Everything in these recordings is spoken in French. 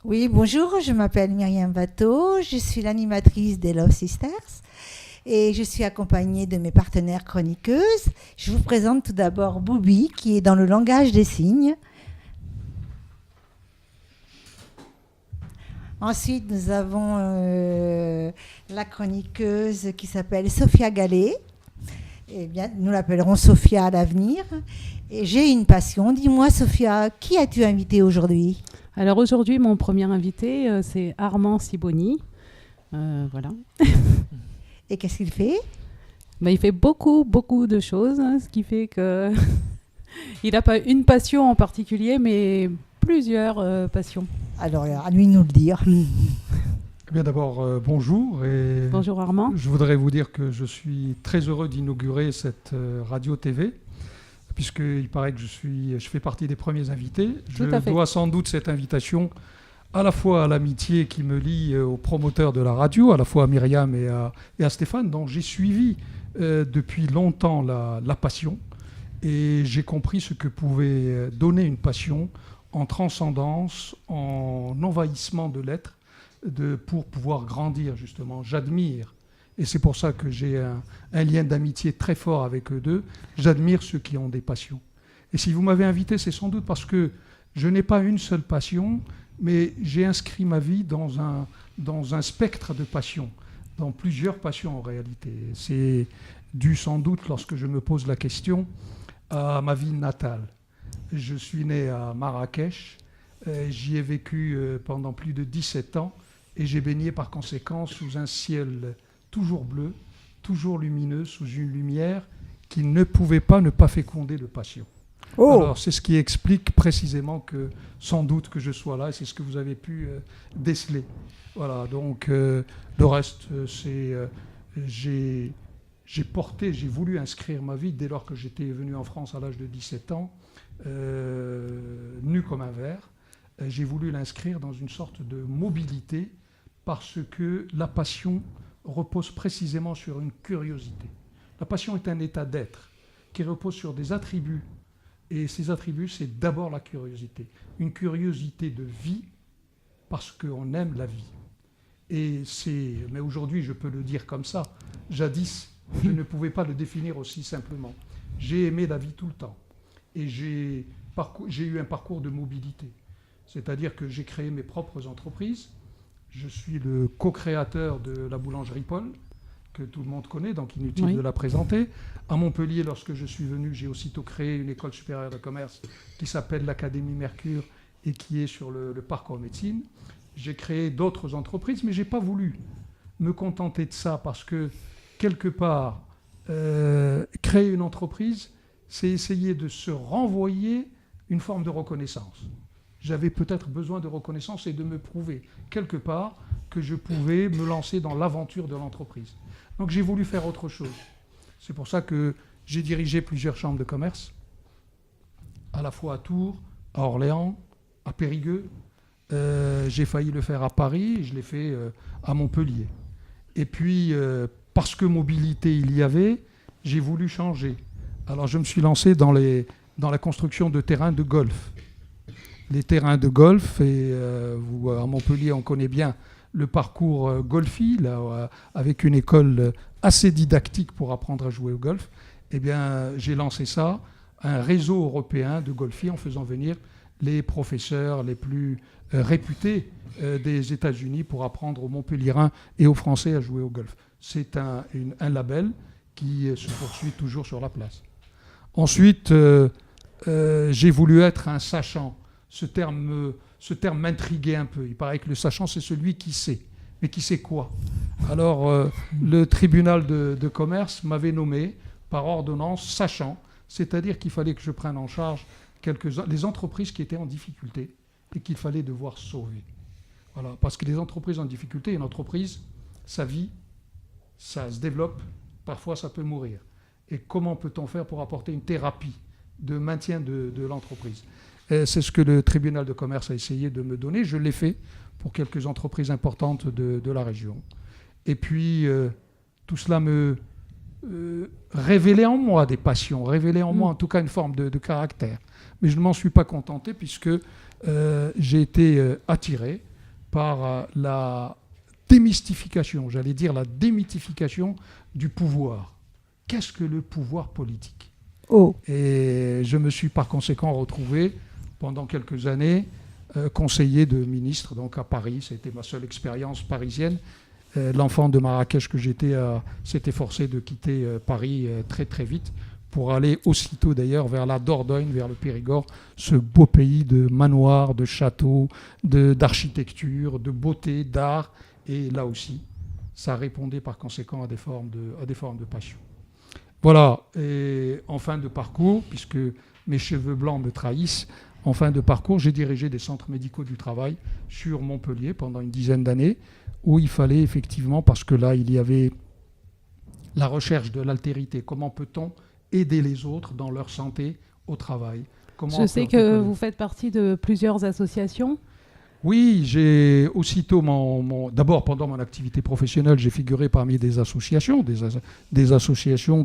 Oui, bonjour, je m'appelle Myriam Watteau, je suis l'animatrice des Love Sisters et je suis accompagnée de mes partenaires chroniqueuses. Je vous présente tout d'abord Boubi qui est dans le langage des signes. Ensuite, nous avons la chroniqueuse qui s'appelle Sophia Gallet. Eh bien, nous l'appellerons Sophia à l'avenir. Et j'ai une passion. Dis-moi, Sophia, qui as-tu invité aujourd'hui ? Alors aujourd'hui, mon premier invité, c'est Armand Siboni. Voilà. Et qu'est-ce qu'il fait ? Il fait beaucoup de choses, hein, ce qui fait que il n'a pas une passion en particulier, mais plusieurs passions. Alors, à lui de nous le dire. Eh bien d'abord, bonjour. Et bonjour Armand. Je voudrais vous dire que je suis très heureux d'inaugurer cette radio-TV, puisqu'il paraît que je fais partie des premiers invités. Je dois sans doute cette invitation à la fois à l'amitié qui me lie aux promoteurs de la radio, à la fois à Myriam et à Stéphane, dont j'ai suivi depuis longtemps la passion. Et j'ai compris ce que pouvait donner une passion en transcendance, en envahissement de l'être, pour pouvoir grandir justement. J'admire, et c'est pour ça que j'ai un lien d'amitié très fort avec eux deux, j'admire ceux qui ont des passions. Et si vous m'avez invité, c'est sans doute parce que je n'ai pas une seule passion, mais j'ai inscrit ma vie dans un spectre de passions, dans plusieurs passions en réalité. C'est dû sans doute, lorsque je me pose la question, à ma ville natale. Je suis né à Marrakech, j'y ai vécu pendant plus de 17 ans et j'ai baigné par conséquent sous un ciel toujours bleu, toujours lumineux, sous une lumière qui ne pouvait pas ne pas féconder de passion. Oh. Alors c'est ce qui explique précisément que sans doute que je sois là et c'est ce que vous avez pu déceler. Voilà, donc le reste c'est... j'ai voulu inscrire ma vie dès lors que j'étais venu en France à l'âge de 17 ans, nu comme un verre. J'ai voulu l'inscrire dans une sorte de mobilité parce que la passion repose précisément sur une curiosité. La passion est un état d'être qui repose sur des attributs. Et ces attributs, c'est d'abord la curiosité. Une curiosité de vie parce qu'on aime la vie. Mais aujourd'hui, je peux le dire comme ça. Jadis, je ne pouvais pas le définir aussi simplement. J'ai aimé la vie tout le temps. Et j'ai eu un parcours de mobilité. C'est-à-dire que j'ai créé mes propres entreprises. Je suis le co-créateur de la boulangerie Paul, que tout le monde connaît, donc inutile de la présenter. À Montpellier, lorsque je suis venu, j'ai aussitôt créé une école supérieure de commerce qui s'appelle l'Académie Mercure et qui est sur le parcours médecine. J'ai créé d'autres entreprises, mais je n'ai pas voulu me contenter de ça parce que, quelque part, créer une entreprise, c'est essayer de se renvoyer une forme de reconnaissance. J'avais peut-être besoin de reconnaissance et de me prouver, quelque part, que je pouvais me lancer dans l'aventure de l'entreprise. Donc j'ai voulu faire autre chose. C'est pour ça que j'ai dirigé plusieurs chambres de commerce, à la fois à Tours, à Orléans, à Périgueux. J'ai failli le faire à Paris, je l'ai fait à Montpellier. Et puis, parce que mobilité il y avait, j'ai voulu changer. Alors je me suis lancé dans la construction de terrains de golf. Les terrains de golf, et à Montpellier, on connaît bien le parcours Golfi, là, avec une école assez didactique pour apprendre à jouer au golf. Eh bien, j'ai lancé ça, un réseau européen de golfi en faisant venir les professeurs les plus réputés des États-Unis pour apprendre aux Montpelliérains et aux Français à jouer au golf. C'est un label qui se poursuit toujours sur la place. Ensuite, j'ai voulu être un sachant. Ce terme m'intriguait un peu. Il paraît que le sachant, c'est celui qui sait. Mais qui sait quoi ? Alors, le tribunal de commerce m'avait nommé par ordonnance sachant, c'est-à-dire qu'il fallait que je prenne en charge les entreprises qui étaient en difficulté et qu'il fallait devoir sauver. Voilà, parce que les entreprises en difficulté, une entreprise, sa vie, ça se développe, parfois ça peut mourir. Et comment peut-on faire pour apporter une thérapie de maintien de l'entreprise ? C'est ce que le tribunal de commerce a essayé de me donner. Je l'ai fait pour quelques entreprises importantes de la région. Et puis, tout cela me révélait en moi des passions, révélait en moi en tout cas une forme de caractère. Mais je ne m'en suis pas contenté puisque j'ai été attiré par la démystification, j'allais dire la démythification du pouvoir. Qu'est-ce que le pouvoir politique ? Et je me suis par conséquent retrouvé pendant quelques années conseiller de ministre donc à Paris. C'était ma seule expérience parisienne. L'enfant de Marrakech que j'étais s'était forcé de quitter Paris très très vite pour aller aussitôt d'ailleurs vers la Dordogne, vers le Périgord, ce beau pays de manoirs, de châteaux, d'architecture, de beauté, d'art. Et là aussi, ça répondait par conséquent à des formes de passion. Voilà, et en fin de parcours, puisque mes cheveux blancs me trahissent, en fin de parcours, j'ai dirigé des centres médicaux du travail sur Montpellier pendant une dizaine d'années, où il fallait effectivement, parce que là, il y avait la recherche de l'altérité. Comment peut-on aider les autres dans leur santé au travail ? Je sais que vous faites partie de plusieurs associations. Oui, j'ai aussitôt d'abord pendant mon activité professionnelle, j'ai figuré parmi des associations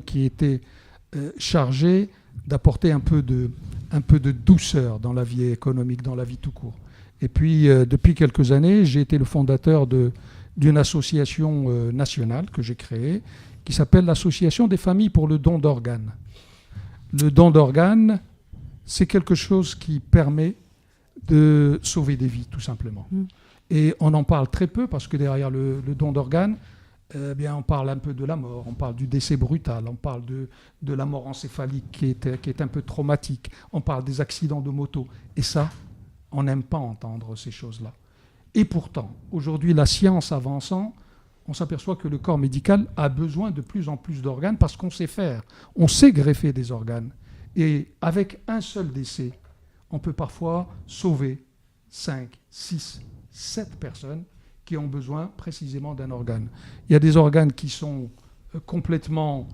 qui étaient chargées d'apporter un peu de douceur dans la vie économique, dans la vie tout court. Et puis depuis quelques années, j'ai été le fondateur d'une association nationale que j'ai créée, qui s'appelle l'Association des familles pour le don d'organes. Le don d'organes, c'est quelque chose qui permet de sauver des vies, tout simplement. Et on en parle très peu parce que derrière le don d'organes, on parle un peu de la mort, on parle du décès brutal, on parle de la mort encéphalique qui est un peu traumatique, on parle des accidents de moto. Et ça, on n'aime pas entendre ces choses-là. Et pourtant, aujourd'hui, la science avançant, on s'aperçoit que le corps médical a besoin de plus en plus d'organes parce qu'on sait faire, on sait greffer des organes. Et avec un seul décès, on peut parfois sauver 5, 6, 7 personnes qui ont besoin précisément d'un organe. Il y a des organes qui sont complètement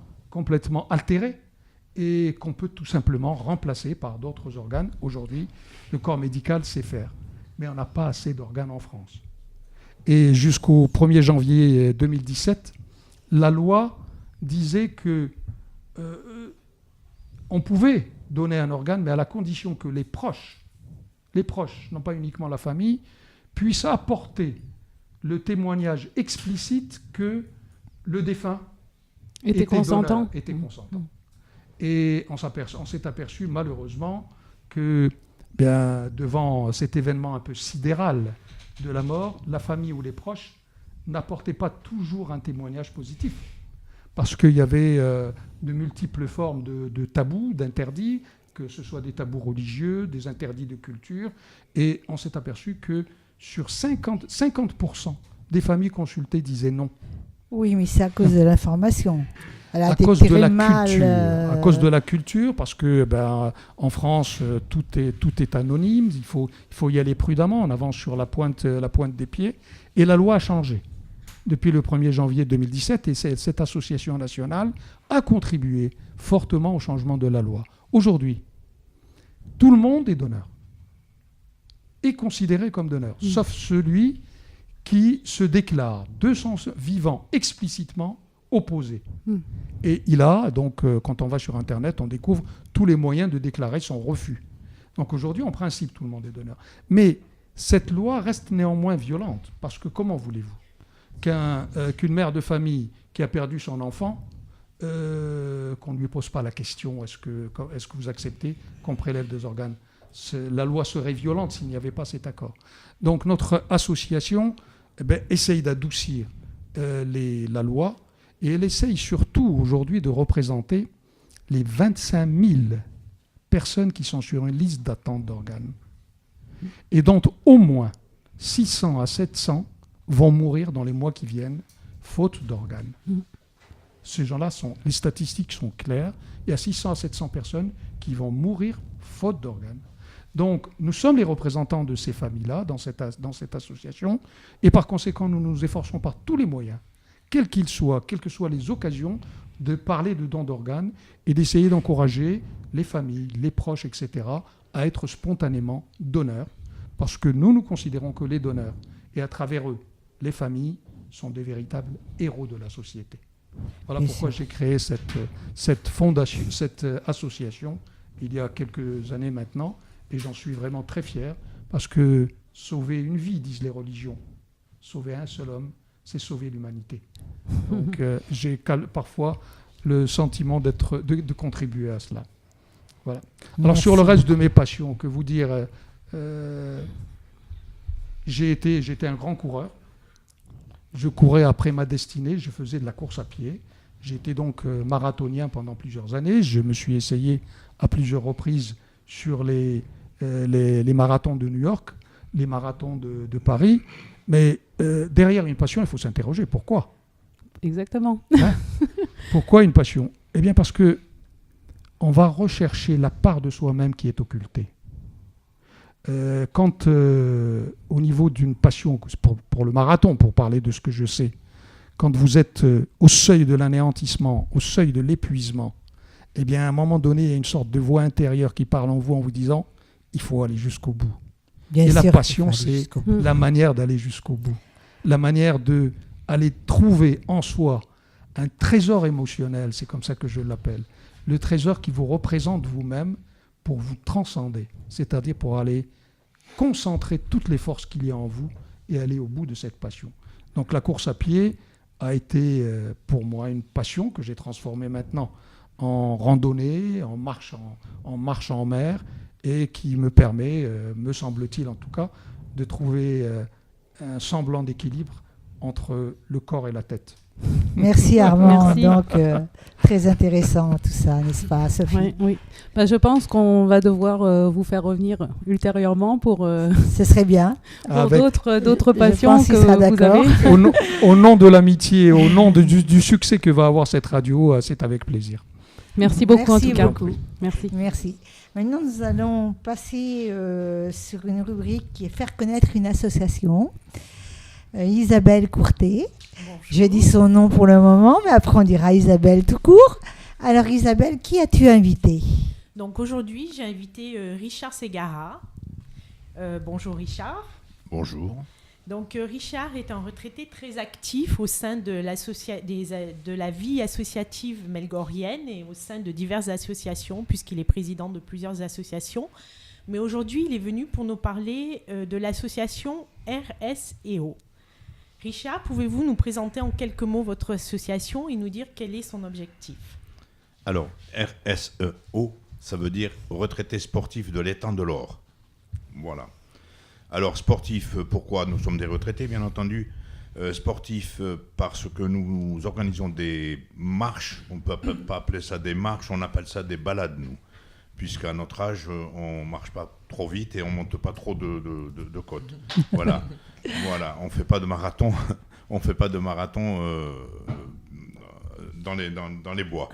altérés et qu'on peut tout simplement remplacer par d'autres organes. Aujourd'hui, le corps médical sait faire, mais on n'a pas assez d'organes en France. Et jusqu'au 1er janvier 2017, la loi disait que on pouvait donner un organe, mais à la condition que les proches, non pas uniquement la famille, puissent apporter le témoignage explicite que le défunt était consentant. Et on s'est aperçu malheureusement que devant cet événement un peu sidéral de la mort, la famille ou les proches n'apportaient pas toujours un témoignage positif. Parce qu'il y avait de multiples formes de tabous, d'interdits, que ce soit des tabous religieux, des interdits de culture. Et on s'est aperçu que sur 50% des familles consultées disaient non. Oui, mais c'est à cause de l'information. À cause de la culture. À cause de la culture, parce que en France, tout est anonyme. Il faut y aller prudemment. On avance sur la pointe des pieds. Et la loi a changé depuis le 1er janvier 2017, et cette association nationale a contribué fortement au changement de la loi. Aujourd'hui, tout le monde est donneur, est considéré comme donneur, sauf celui qui se déclare de son vivant explicitement opposé. Et il a, donc, quand on va sur Internet, on découvre tous les moyens de déclarer son refus. Donc aujourd'hui, en principe, tout le monde est donneur. Mais cette loi reste néanmoins violente, parce que comment voulez-vous qu'une mère de famille qui a perdu son enfant, qu'on ne lui pose pas la question est-ce que vous acceptez qu'on prélève des organes ? La loi serait violente s'il n'y avait pas cet accord. Donc notre association essaye d'adoucir la loi, et elle essaye surtout aujourd'hui de représenter les 25 000 personnes qui sont sur une liste d'attente d'organes, et dont au moins 600 à 700 vont mourir dans les mois qui viennent, faute d'organes. Ces gens-là, les statistiques sont claires. Il y a 600 à 700 personnes qui vont mourir faute d'organes. Donc, nous sommes les représentants de ces familles-là dans cette association, et par conséquent, nous nous efforçons par tous les moyens, quels qu'ils soient, quelles que soient les occasions, de parler de don d'organes et d'essayer d'encourager les familles, les proches, etc., à être spontanément donneurs, parce que nous considérons que les donneurs, et à travers eux, les familles, sont des véritables héros de la société. Voilà pourquoi j'ai créé cette fondation, cette association, il y a quelques années maintenant, et j'en suis vraiment très fier, parce que Sauver une vie, disent les religions. Sauver un seul homme, c'est sauver l'humanité. Donc j'ai parfois le sentiment de contribuer à cela. Voilà. Alors sur le reste de mes passions, que vous dire, j'étais un grand coureur. Je courais après ma destinée, je faisais de la course à pied. J'étais donc marathonien pendant plusieurs années. Je me suis essayé à plusieurs reprises sur les marathons de New York, les marathons de Paris. Mais derrière une passion, il faut s'interroger. Pourquoi ? Exactement. Hein ? Pourquoi une passion ? Eh bien parce que on va rechercher la part de soi-même qui est occultée. Quand au niveau d'une passion, pour le marathon, pour parler de ce que je sais, quand vous êtes au seuil de l'anéantissement, au seuil de l'épuisement, eh bien à un moment donné, il y a une sorte de voix intérieure qui parle en vous disant « il faut aller jusqu'au bout ». Et la passion, c'est la manière d'aller jusqu'au bout. La manière d'aller trouver en soi un trésor émotionnel, c'est comme ça que je l'appelle. Le trésor qui vous représente vous-même pour vous transcender, c'est-à-dire pour aller concentrer toutes les forces qu'il y a en vous et aller au bout de cette passion. Donc la course à pied a été pour moi une passion que j'ai transformée maintenant en randonnée, en marche en mer, et qui me permet, me semble-t-il en tout cas, de trouver un semblant d'équilibre entre le corps et la tête. Merci Armand. Merci. Donc très intéressant tout ça, n'est-ce pas, Sophie ? Oui. Bah, je pense qu'on va devoir vous faire revenir ultérieurement pour Ce serait bien. d'autres Je passions pense qu'il que sera vous d'accord. avez. Au nom de l'amitié, au nom du succès que va avoir cette radio, c'est avec plaisir. Merci beaucoup Merci en tout cas. beaucoup. Merci. Merci. Maintenant, nous allons passer sur une rubrique qui est faire connaître une association. Isabelle Courtet. Bonjour. Je dis son nom pour le moment, mais après on dira Isabelle tout court. Alors Isabelle, qui as-tu invité ? Donc aujourd'hui, j'ai invité Richard Segara. Bonjour Richard. Bonjour. Donc Richard est un retraité très actif au sein de la vie associative melgorienne et au sein de diverses associations, puisqu'il est président de plusieurs associations. Mais aujourd'hui, il est venu pour nous parler de l'association RSEO. Richard, pouvez-vous nous présenter en quelques mots votre association et nous dire quel est son objectif ? Alors, RSEO, ça veut dire retraité sportif de l'étang de l'Or. Voilà. Alors, sportif, pourquoi nous sommes des retraités, bien entendu. Sportif, parce que nous organisons des marches. On ne peut pas appeler ça des marches, on appelle ça des balades, nous. Puisqu'à notre âge, on ne marche pas trop vite et on ne monte pas trop de côtes. Voilà. Voilà, on ne fait pas de marathon, dans les bois.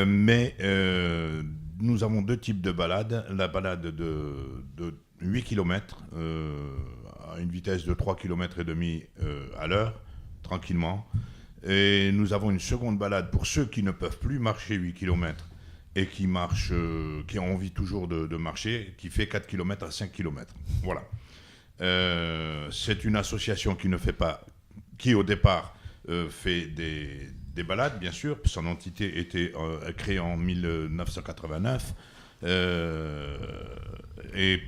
Mais nous avons deux types de balades. La balade de 8 km à une vitesse de 3,5 km à l'heure, tranquillement. Et nous avons une seconde balade pour ceux qui ne peuvent plus marcher 8 km et qui ont envie toujours de marcher, qui fait 4 km à 5 km. Voilà. C'est une association qui au départ fait des balades, bien sûr. Son entité était créée en 1989 et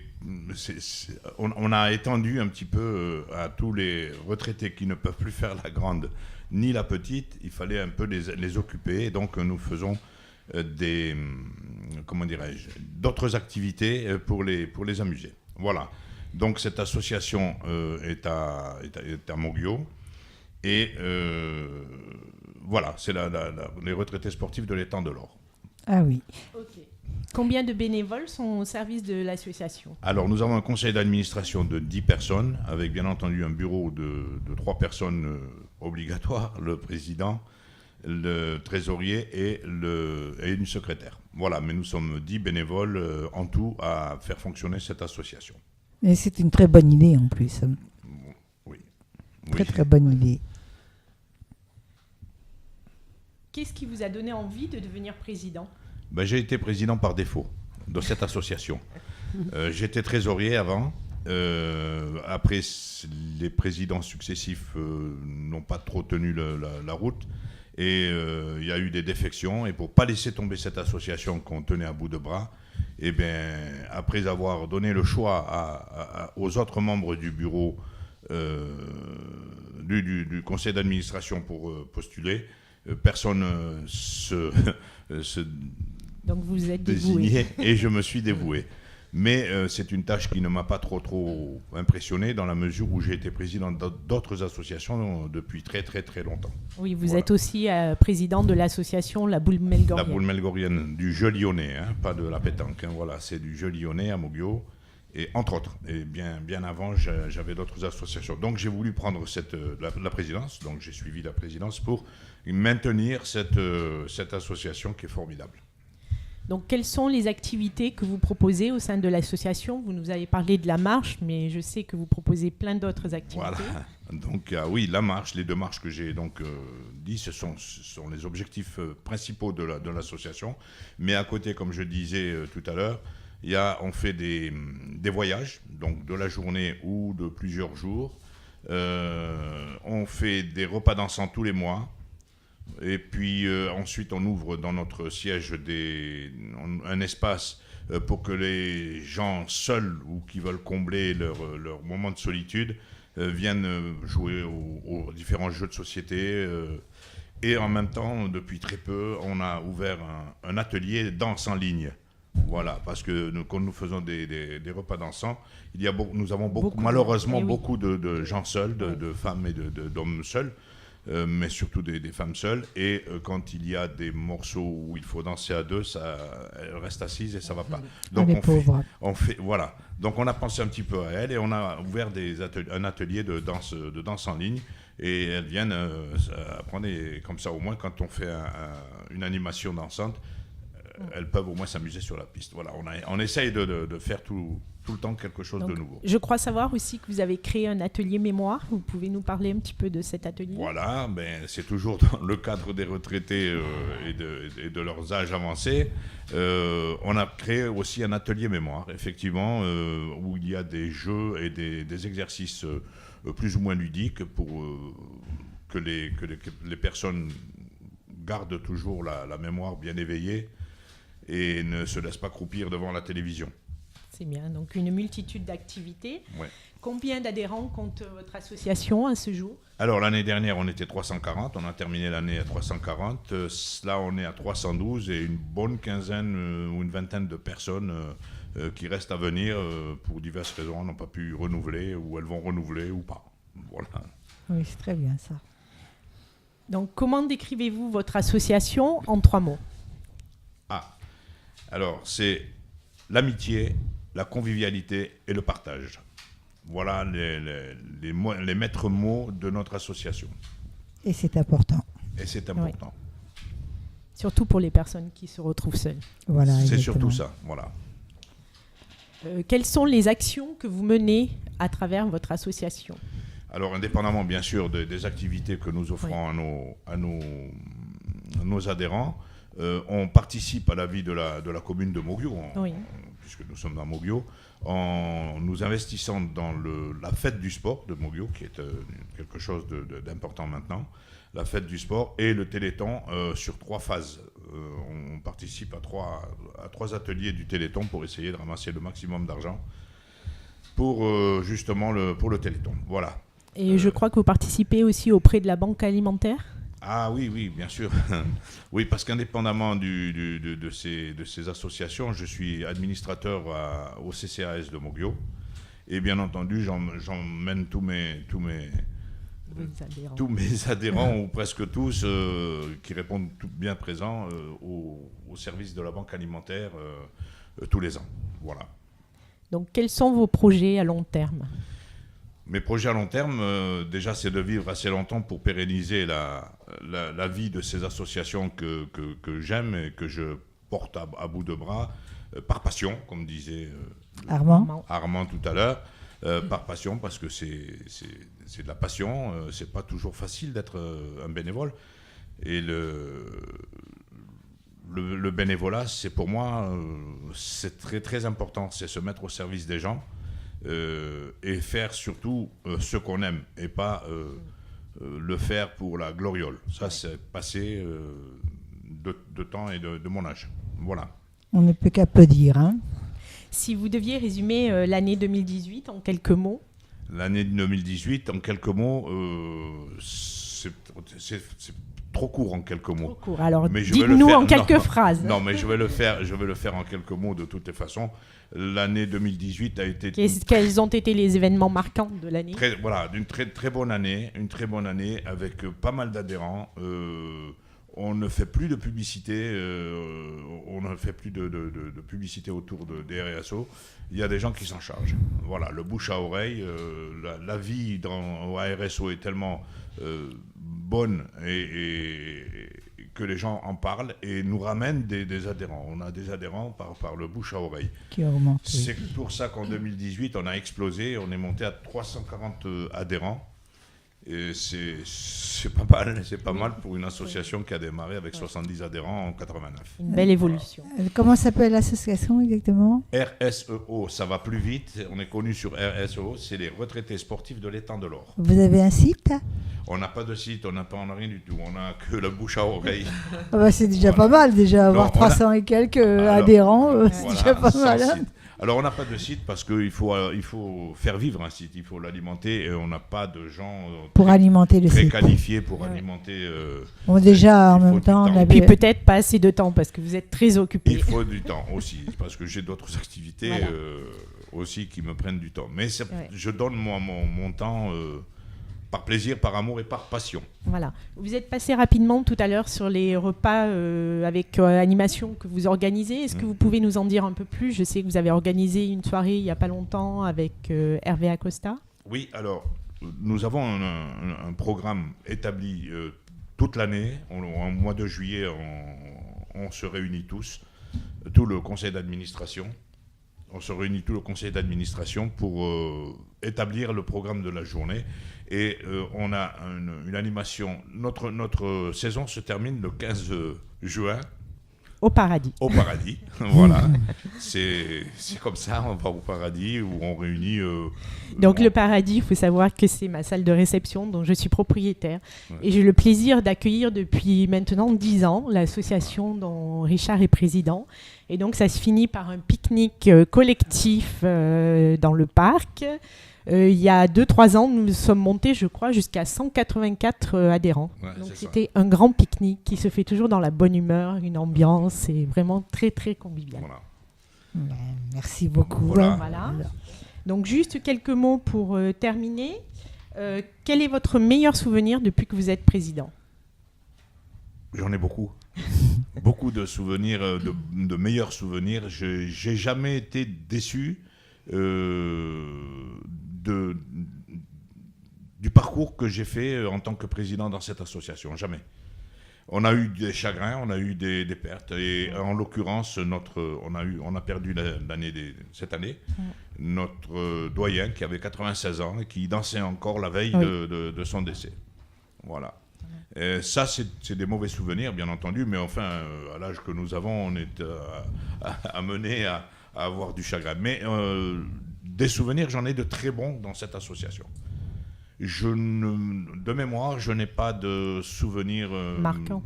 on a étendu un petit peu à tous les retraités qui ne peuvent plus faire la grande ni la petite. Il fallait un peu les occuper, et donc nous faisons d'autres activités pour les amuser. Voilà. Donc cette association est à Moguio et voilà, c'est les retraités sportifs de l'étang de l'Or. Ah oui. Ok. Combien de bénévoles sont au service de l'association ? Alors nous avons un conseil d'administration de 10 personnes, avec bien entendu un bureau de 3 personnes obligatoires, le président, le trésorier et une secrétaire. Voilà, mais nous sommes 10 bénévoles en tout à faire fonctionner cette association. Et c'est une très bonne idée en plus. Oui. Très bonne idée. Qu'est-ce qui vous a donné envie de devenir président ? J'ai été président par défaut de cette association. J'étais trésorier avant. Après, les présidents successifs n'ont pas trop tenu la route. Et il y a eu des défections. Et pour ne pas laisser tomber cette association qu'on tenait à bout de bras, eh bien, après avoir donné le choix aux autres membres du bureau du conseil d'administration pour postuler, personne se Donc vous êtes désigné dévoué. et je me suis dévoué. Mais c'est une tâche qui ne m'a pas trop impressionné dans la mesure où j'ai été président d'autres associations depuis très très très longtemps. Oui, vous Voilà. êtes aussi président de l'association La Boule Melgorienne. La boule melgorienne du jeu lyonnais, hein, pas de la pétanque. Hein, voilà, c'est du jeu lyonnais à Moguio, et entre autres. Et bien avant, j'avais d'autres associations. Donc j'ai voulu prendre la présidence. Donc j'ai suivi la présidence pour maintenir cette association qui est formidable. Donc, quelles sont les activités que vous proposez au sein de l'association? Vous nous avez parlé de la marche, mais je sais que vous proposez plein d'autres activités. Voilà. Donc, oui, la marche, les deux marches que j'ai donc dit, ce sont les objectifs principaux de l'association. Mais à côté, comme je disais tout à l'heure, on fait des voyages, donc de la journée ou de plusieurs jours. On fait des repas dansants tous les mois. Et puis ensuite, on ouvre dans notre siège un espace pour que les gens seuls ou qui veulent combler leur moment de solitude viennent jouer aux différents jeux de société. Et en même temps, depuis très peu, on a ouvert un atelier danse en ligne. Voilà, parce que quand nous faisons des repas dansants, nous avons malheureusement beaucoup de gens seuls, de femmes et d'hommes seuls. Mais surtout des femmes seules. Et quand il y a des morceaux où il faut danser à deux, elles restent assises et ça ne va pas. Donc voilà. Donc on a pensé un petit peu à elles et on a ouvert un atelier de danse en ligne. Et elles viennent apprendre. Et comme ça, au moins, quand on fait une animation dansante, elles peuvent au moins s'amuser sur la piste. Voilà, on essaye de faire tout le temps quelque chose de nouveau. Je crois savoir aussi que vous avez créé un atelier mémoire. Vous pouvez nous parler un petit peu de cet atelier? Voilà, c'est toujours dans le cadre des retraités et de leurs âges avancés. On a créé aussi un atelier mémoire, effectivement, où il y a des jeux et des exercices plus ou moins ludiques pour que les personnes gardent toujours la mémoire bien éveillée et ne se laissent pas croupir devant la télévision. C'est bien, donc une multitude d'activités. Ouais. Combien d'adhérents compte votre association à ce jour? Alors l'année dernière, on était 340, on a terminé l'année à 340. Là, on est à 312 et une bonne quinzaine ou une vingtaine de personnes qui restent à venir pour diverses raisons, n'ont pas pu renouveler ou elles vont renouveler ou pas. Voilà. Oui, c'est très bien ça. Donc, comment décrivez-vous votre association en 3 mots? Alors, c'est l'amitié, la convivialité et le partage. Voilà les maîtres mots de notre association. Et c'est important. Et c'est important. Oui. Surtout pour les personnes qui se retrouvent seules. Voilà, c'est exactement. surtout ça. Voilà. Quelles sont les actions que vous menez à travers votre association? Alors, indépendamment, bien sûr, des activités que nous offrons à nos adhérents, on participe à la vie de la commune de Moguio, puisque nous sommes dans Moguio, en nous investissant dans la fête du sport de Moguio, qui est quelque chose d'important maintenant, la fête du sport et le Téléthon sur 3 phases. On participe à 3 ateliers du Téléthon pour essayer de ramasser le maximum d'argent pour justement pour le Téléthon. Voilà. Et je crois que vous participez aussi auprès de la Banque alimentaire? Ah oui, bien sûr. Oui, parce qu'indépendamment de ces associations, je suis administrateur au CCAS de Moguio. Et bien entendu, j'emmène tous mes adhérents, ou presque tous, qui répondent tout bien présents au service de la Banque alimentaire tous les ans. Voilà. Donc, quels sont vos projets à long terme? Mes projets à long terme, déjà, c'est de vivre assez longtemps pour pérenniser la vie de ces associations que j'aime et que je porte à bout de bras, par passion, comme disait Armand tout à l'heure, par passion, parce que c'est de la passion, c'est pas toujours facile d'être un bénévole. Et le bénévolat, c'est pour moi, c'est très très important, c'est se mettre au service des gens. Et faire surtout ce qu'on aime et pas le faire pour la gloriole. Ça, c'est passé de temps et de mon âge. Voilà. On ne peut qu'applaudir. Hein. Si vous deviez résumer l'année 2018 en quelques mots. L'année 2018, en quelques mots, c'est trop court en quelques mots. Trop court. Alors, Mais je vais le dites-nous faire- en quelques non. phrases. Non, mais je vais le faire en quelques mots de toutes les façons. L'année 2018 a été Quels ont été les événements marquants de l'année? une très bonne année, avec pas mal d'adhérents. On ne fait plus de publicité, de publicité autour des RSO. Il y a des gens qui s'en chargent. Voilà, le bouche à oreille, la vie au RSO est tellement bonne et que les gens en parlent et nous ramènent des adhérents. On a des adhérents par le bouche à oreille. Qui augmente. Oui. C'est pour ça qu'en 2018, on a explosé, on est monté à 340 adhérents. Et c'est pas mal pour une association qui a démarré avec 70 adhérents en 89. Une belle évolution. Comment s'appelle l'association exactement? RSEO, ça va plus vite, on est connu sur RSEO, c'est les retraités sportifs de l'étang de l'Or. Vous avez un site? On n'a pas de site, on n'a rien du tout, on n'a que la bouche à oreille. Ah bah, c'est déjà Voilà. pas mal, déjà avoir Non, on a- 300 et quelques Alors, adhérents, c'est Voilà, déjà pas sans mal. Hein. site. Alors on n'a pas de site parce qu'il faut faire vivre un site, il faut l'alimenter et on n'a pas de gens Pour alimenter le très site. qualifiés pour Ouais. alimenter. Bon, déjà, en il faut même du temps, temps. on Et avait... puis peut-être pas assez de temps parce que vous êtes très occupé. Il faut du temps aussi, parce que j'ai d'autres activités Voilà. aussi qui me prennent du temps. Mais Ouais. je donne mon temps par plaisir, par amour et par passion. Voilà. Vous êtes passé rapidement tout à l'heure sur les repas avec animation que vous organisez. Est-ce que vous pouvez nous en dire un peu plus? Je sais que vous avez organisé une soirée il n'y a pas longtemps avec Hervé Acosta. Oui, alors, nous avons un programme établi toute l'année. Au mois de juillet, on se réunit tous, tout le conseil d'administration. On se réunit tout le conseil d'administration pour établir le programme de la journée. Et on a une animation. Notre saison se termine le 15 juin Au paradis. au paradis. Voilà. C'est comme ça, on va au paradis où on réunit. Donc le paradis, il faut savoir que c'est ma salle de réception dont je suis propriétaire. Ouais. Et j'ai le plaisir d'accueillir depuis maintenant 10 ans l'association dont Richard est président. Et donc ça se finit par un pique-nique collectif dans le parc. Il y a 2-3 ans, nous sommes montés, je crois, jusqu'à 184 adhérents. Ouais, Donc c'est ça. c'était un grand pique-nique qui se fait toujours dans la bonne humeur, une ambiance, c'est vraiment très très convivial. Voilà. Ben, merci beaucoup. Voilà. Voilà. Donc juste quelques mots pour terminer. Quel est votre meilleur souvenir depuis que vous êtes président? J'en ai beaucoup. Beaucoup de souvenirs, de meilleurs souvenirs. J'ai jamais été déçu du parcours que j'ai fait en tant que président dans cette association. Jamais. On a eu des chagrins, on a eu des pertes. Et en l'occurrence, on a perdu cette année notre doyen qui avait 96 ans et qui dansait encore la veille Oui. de son décès. Voilà. Et ça, c'est des mauvais souvenirs, bien entendu, mais enfin, à l'âge que nous avons, on est amené à avoir du chagrin. Mais des souvenirs, j'en ai de très bons dans cette association. De mémoire, je n'ai pas de souvenirs Marquants.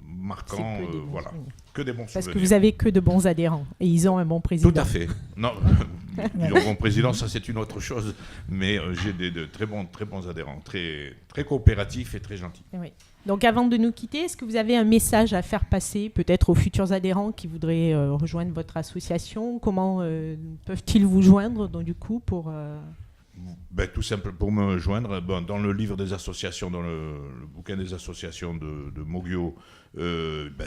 marquants, C'est que des bons voilà. souvenirs. Que des bons Parce que souvenirs. vous avez que de bons adhérents et ils ont un bon président. Tout à fait. Non, le bon président, ça c'est une autre chose, mais j'ai de très bons adhérents, très, très coopératifs et très gentils. Oui. Donc avant de nous quitter, est-ce que vous avez un message à faire passer peut-être aux futurs adhérents qui voudraient rejoindre votre association? Comment peuvent-ils vous joindre donc, du coup pour Ben, tout simple, pour me joindre, dans le livre des associations, dans le bouquin des associations de Mogio,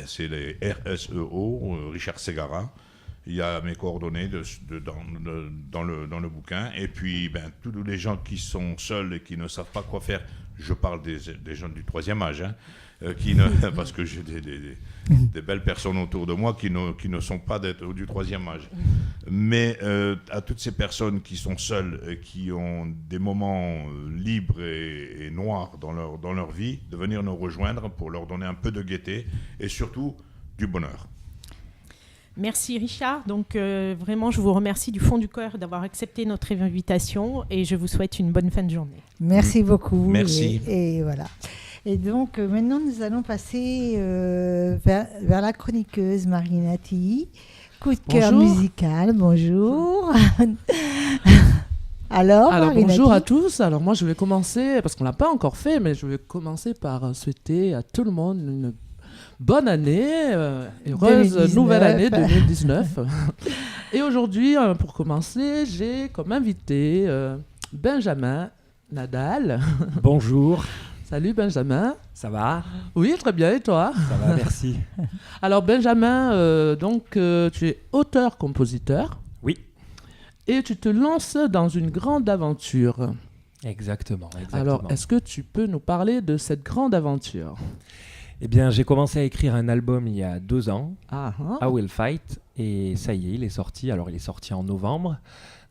c'est les RSEO, Richard Segara. Il y a mes coordonnées dans le bouquin. Et puis, tous les gens qui sont seuls et qui ne savent pas quoi faire, je parle des gens du troisième âge, hein, parce que j'ai des belles personnes autour de moi qui ne sont pas du troisième âge. Mais à toutes ces personnes qui sont seules et qui ont des moments libres et noirs dans leur vie, de venir nous rejoindre pour leur donner un peu de gaieté et surtout du bonheur. Merci Richard. Donc vraiment, je vous remercie du fond du cœur d'avoir accepté notre invitation et je vous souhaite une bonne fin de journée. Merci beaucoup. Merci. Et voilà. Et donc maintenant, nous allons passer vers la chroniqueuse Marie Nati Coup de cœur Bonjour. musical, bonjour. Alors Marie-Nadine. Bonjour à tous. Alors moi je vais commencer, parce qu'on l'a pas encore fait, mais je vais commencer par souhaiter à tout le monde une bonne année, heureuse 2019. nouvelle année 2019. Et aujourd'hui, pour commencer, j'ai comme invité Benjamin Nadal. Bonjour, Salut Benjamin. ça va? Oui, très bien, et toi? Ça va, merci. Alors Benjamin, tu es auteur-compositeur. Oui, Et tu te lances dans une grande aventure. exactement. Alors, est-ce que tu peux nous parler de cette grande aventure? Eh bien, j'ai commencé à écrire un album il y a 2 ans, Ah, I Will Fight, et ça y est, il est sorti. Alors, il est sorti en novembre,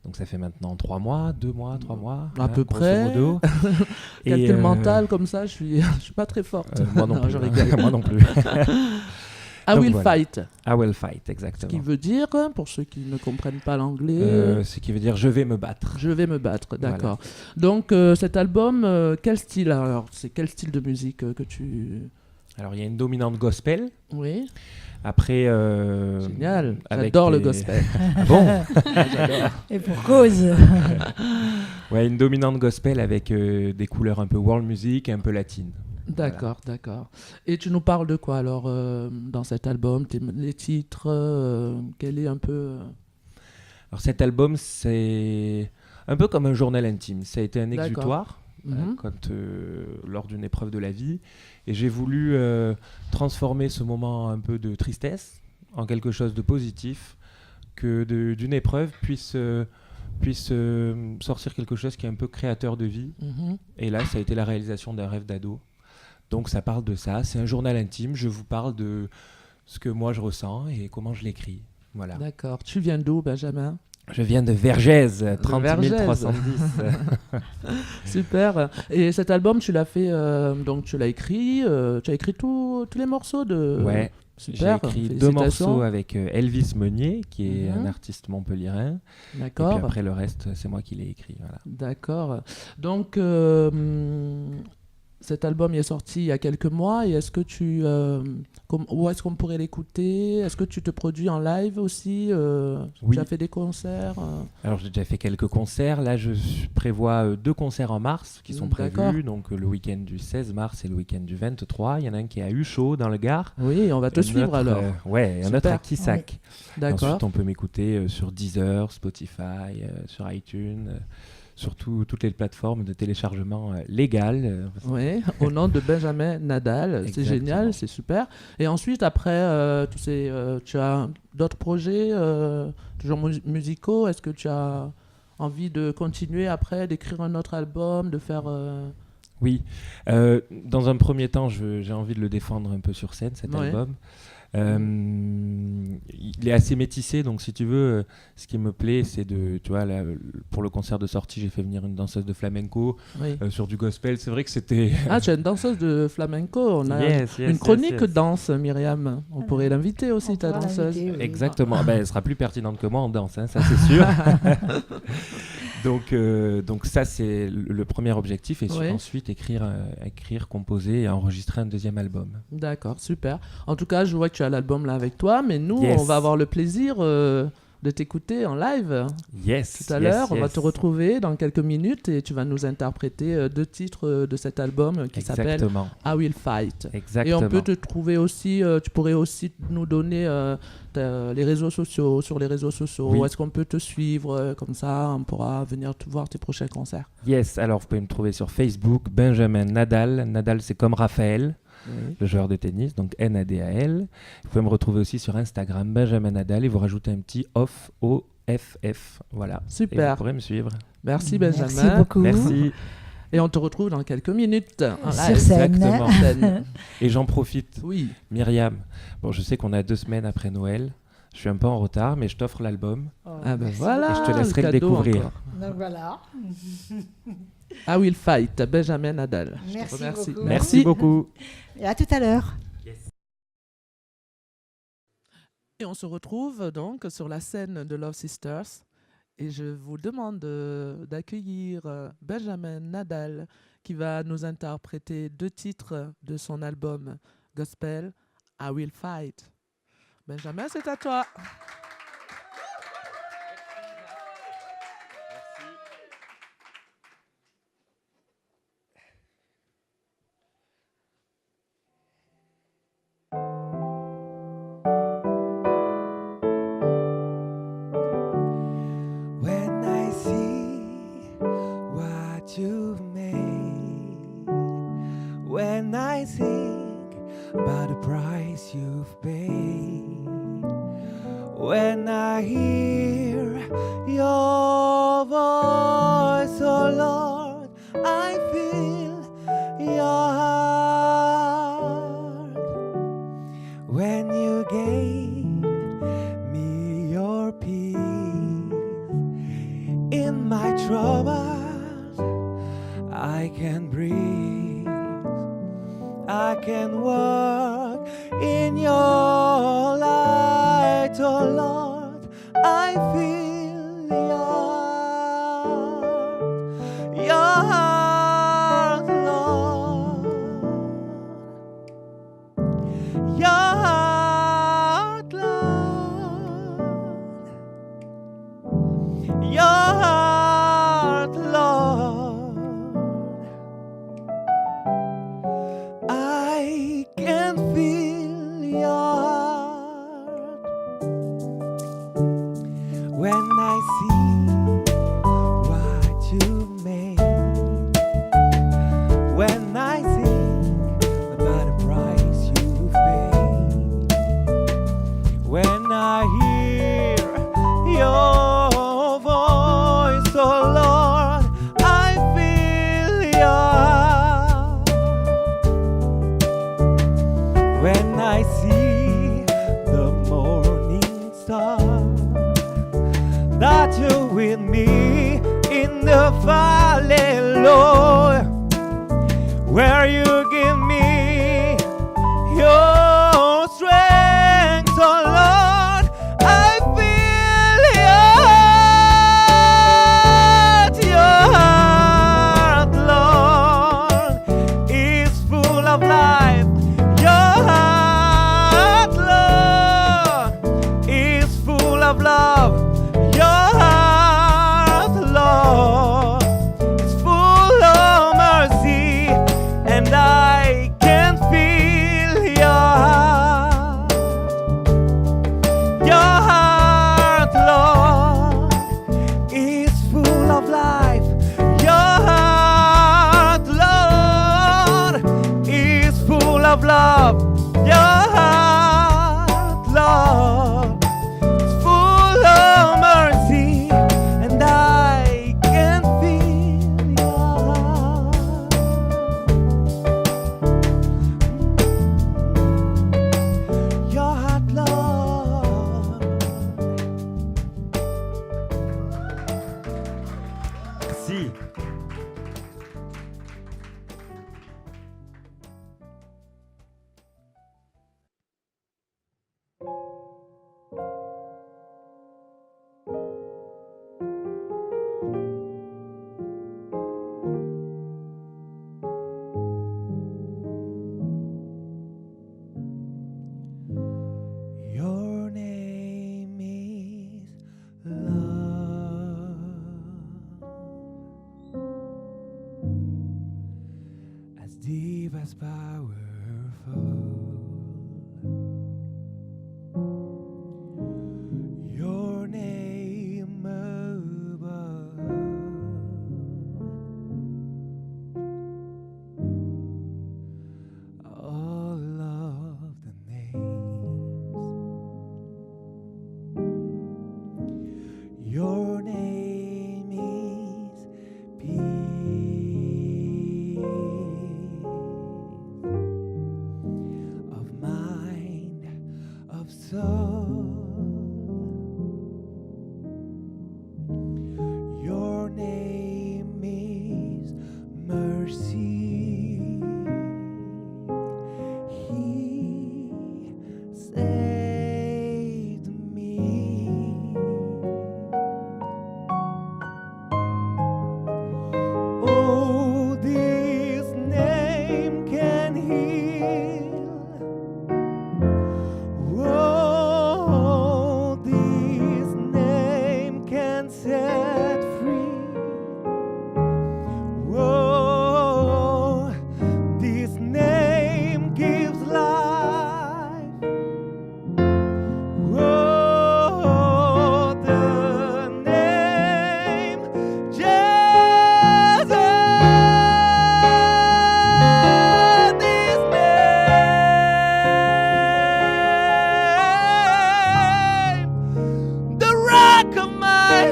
donc ça fait maintenant 3 mois, 2 mois, 3 mois. À peu grosso près. modo. Et, calcul mental comme ça, je suis pas très forte. moi non Non, plus. je rigole. Moi non plus. I Donc Will voilà. Fight, I Will Fight, ce exactement. qui veut dire, pour ceux qui ne comprennent pas l'anglais, Ce qui veut dire je vais me battre. je vais me battre, d'accord. Donc cet album, quel style alors? C'est quel style de musique que tu... Alors, il y a une dominante gospel. Oui, Après, génial, avec j'adore le des- gospel. Ah bon? Et pour cause. Ouais, une dominante gospel avec des couleurs un peu world music et un peu latine. D'accord, d'accord. Et tu nous parles de quoi alors dans cet album, les titres, quel est un peu... Alors cet album, c'est un peu comme un journal intime. Ça a été un D'accord. exutoire Mhm. lors d'une épreuve de la vie. Et j'ai voulu transformer ce moment un peu de tristesse en quelque chose de positif, que d'une épreuve puisse sortir quelque chose qui est un peu créateur de vie. Mhm. Et là, ça a été la réalisation d'un rêve d'ado. Donc ça parle de ça. C'est un journal intime. Je vous parle de ce que moi je ressens et comment je l'écris. Voilà. D'accord. Tu viens d'où, Benjamin? Je viens de Vergès, 30 Vergès. 310. Super. Et cet album, tu l'as fait, donc tu l'as écrit, tu as écrit tous les morceaux de... Ouais, j'ai Super. écrit 2 Félicitations. morceaux avec Elvis Meunier, qui est Mhm. un artiste montpelliérain. Et D'accord. puis après, le reste, c'est moi qui l'ai écrit. Voilà. D'accord. Donc, cet album il est sorti il y a quelques mois. Et est-ce que où est-ce qu'on pourrait l'écouter? Est-ce que tu te produis en live aussi? Oui. Tu as fait des concerts? Alors, j'ai déjà fait quelques concerts. Là, je prévois 2 concerts en mars qui sont D'accord. prévus. Donc, le week-end du 16 mars et le week-end du 23. Il y en a un qui est à Huchot, dans le Gard. Oui, on va te Un suivre autre, alors. ouais, un Super. autre à Quissac. D'accord. Ensuite, on peut m'écouter sur Deezer, Spotify, sur iTunes, sur toutes les plateformes de téléchargement légales. Oui, au nom de Benjamin Nadal. C'est Exactement. génial, c'est super. Et ensuite, après, tu as d'autres projets, toujours musicaux. Est-ce que tu as envie de continuer après, d'écrire un autre album, de faire... Oui. Dans un premier temps, j'ai envie de le défendre un peu sur scène, cet Ouais. album. Il est assez métissé, donc si tu veux, ce qui me plaît, c'est tu vois, là, pour le concert de sortie, j'ai fait venir une danseuse de flamenco Oui. sur du gospel. C'est vrai que c'était... Ah, tu es une danseuse de flamenco. On a Yes, yes, une chronique yes, yes. danse, Myriam. On pourrait l'inviter aussi, On ta pourra danseuse. l'inviter, oui. Exactement. Ben, elle sera plus pertinente que moi en danse, hein, ça c'est sûr. Donc ça c'est le premier objectif, et Ouais. ensuite écrire, composer et enregistrer un deuxième album. D'accord, super. En tout cas, je vois que tu as l'album là avec toi, mais nous, Yes. on va avoir le plaisir de t'écouter en live Yes. tout à yes, l'heure. On va yes. te retrouver dans quelques minutes et tu vas nous interpréter 2 titres de cet album qui s'appelle Exactement. I Will Fight. Exactement. Et on peut te trouver aussi, tu pourrais aussi nous donner les réseaux sociaux, sur les réseaux sociaux, Oui. où est-ce qu'on peut te suivre, comme ça on pourra venir te voir tes prochains concerts. Yes. Alors vous pouvez me trouver sur Facebook, Benjamin Nadal. Nadal c'est comme Raphaël, le joueur de tennis, donc Nadal. Vous pouvez me retrouver aussi sur Instagram, Benjamin Nadal, et vous rajoutez un petit OFF. Voilà. Et Super. vous pourrez me suivre. Merci Benjamin. Merci beaucoup. Merci. Et on te retrouve dans quelques minutes en Sur live. scène. Exactement. Scène. Et j'en profite. Oui. Myriam, bon, je sais qu'on a 2 semaines après Noël. Je suis un peu en retard, mais je t'offre l'album. Ah ben voilà. Et je te laisserai le cadeau découvrir. encore. Donc voilà. I Will Fight, Benjamin Nadal. Je te Merci remercie. beaucoup. Merci beaucoup. Et à tout à l'heure. Et on se retrouve donc sur la scène de Love Sisters. Et je vous demande d'accueillir Benjamin Nadal qui va nous interpréter 2 titres de son album Gospel, I Will Fight. Benjamin, c'est à toi. your voice, oh Lord. I feel your heart when you gave me your peace. In my troubles, I can breathe. I can walk in your light, oh Lord. I feel your heart, Lord. Your heart, Lord. Your heart, Lord. I can feel your heart when I see what you've made, when I think about the price you've paid, when I hear your voice, oh Lord, I feel your heart. When I see the morning star, that you're with me in the valley, Lord, where you give me your strength, oh Lord, I feel your heart, Lord, is full of life. Your heart, Lord, is full of love. Your heart, Lord, is full of mercy, and I can feel your heart. Your heart, Lord, is full of life. Your heart, Lord, is full of love. Your heart, Lord, is full of mercy, and I can feel your heart. Your heart, Lord. Merci. Your name is love, as deep as powerful. Your name above, all of the names. Your name is peace of mind, of soul. Your name is mercy. He saved me. Oh, this name can heal. Oh, this name can set free. Oh, this name gives life. Oh, the name Jesus. This name, the rock of my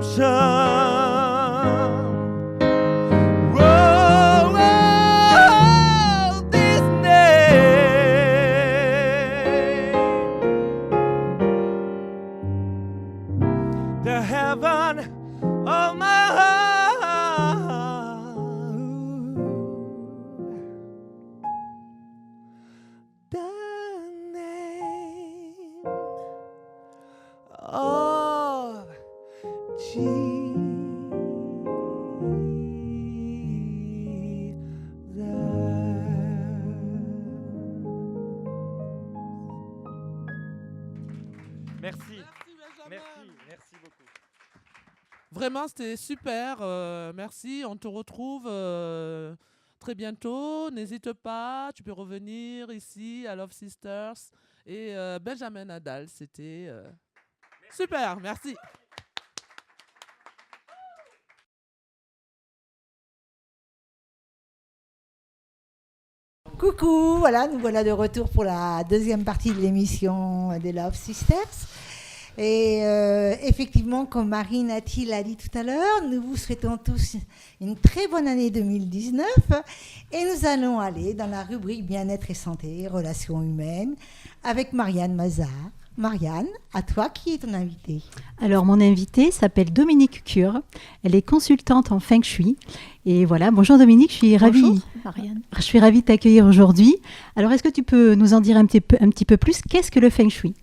Oh, this name, the heaven of my heart, the name of Merci. Merci beaucoup. Vraiment, c'était super. Merci. On te retrouve très bientôt. N'hésite pas. Tu peux revenir ici à Love Sisters. Et Benjamin Nadal, c'était super. Merci. Coucou, voilà, nous voilà de retour pour la deuxième partie de l'émission des Love Sisters. Et effectivement, comme Marine Attil l'a dit tout à l'heure, nous vous souhaitons tous une très bonne année 2019. Et nous allons aller dans la rubrique Bien-être et santé, relations humaines, avec Marianne Mazar. Marianne, à toi, qui est ton invitée? Alors, mon invitée s'appelle Dominique Cure. Elle est consultante en Feng Shui. Et voilà, bonjour Dominique, je suis ravie. Marianne. Je suis ravie de t'accueillir aujourd'hui. Alors, est-ce que tu peux nous en dire un petit peu plus? Qu'est-ce que le Feng Shui?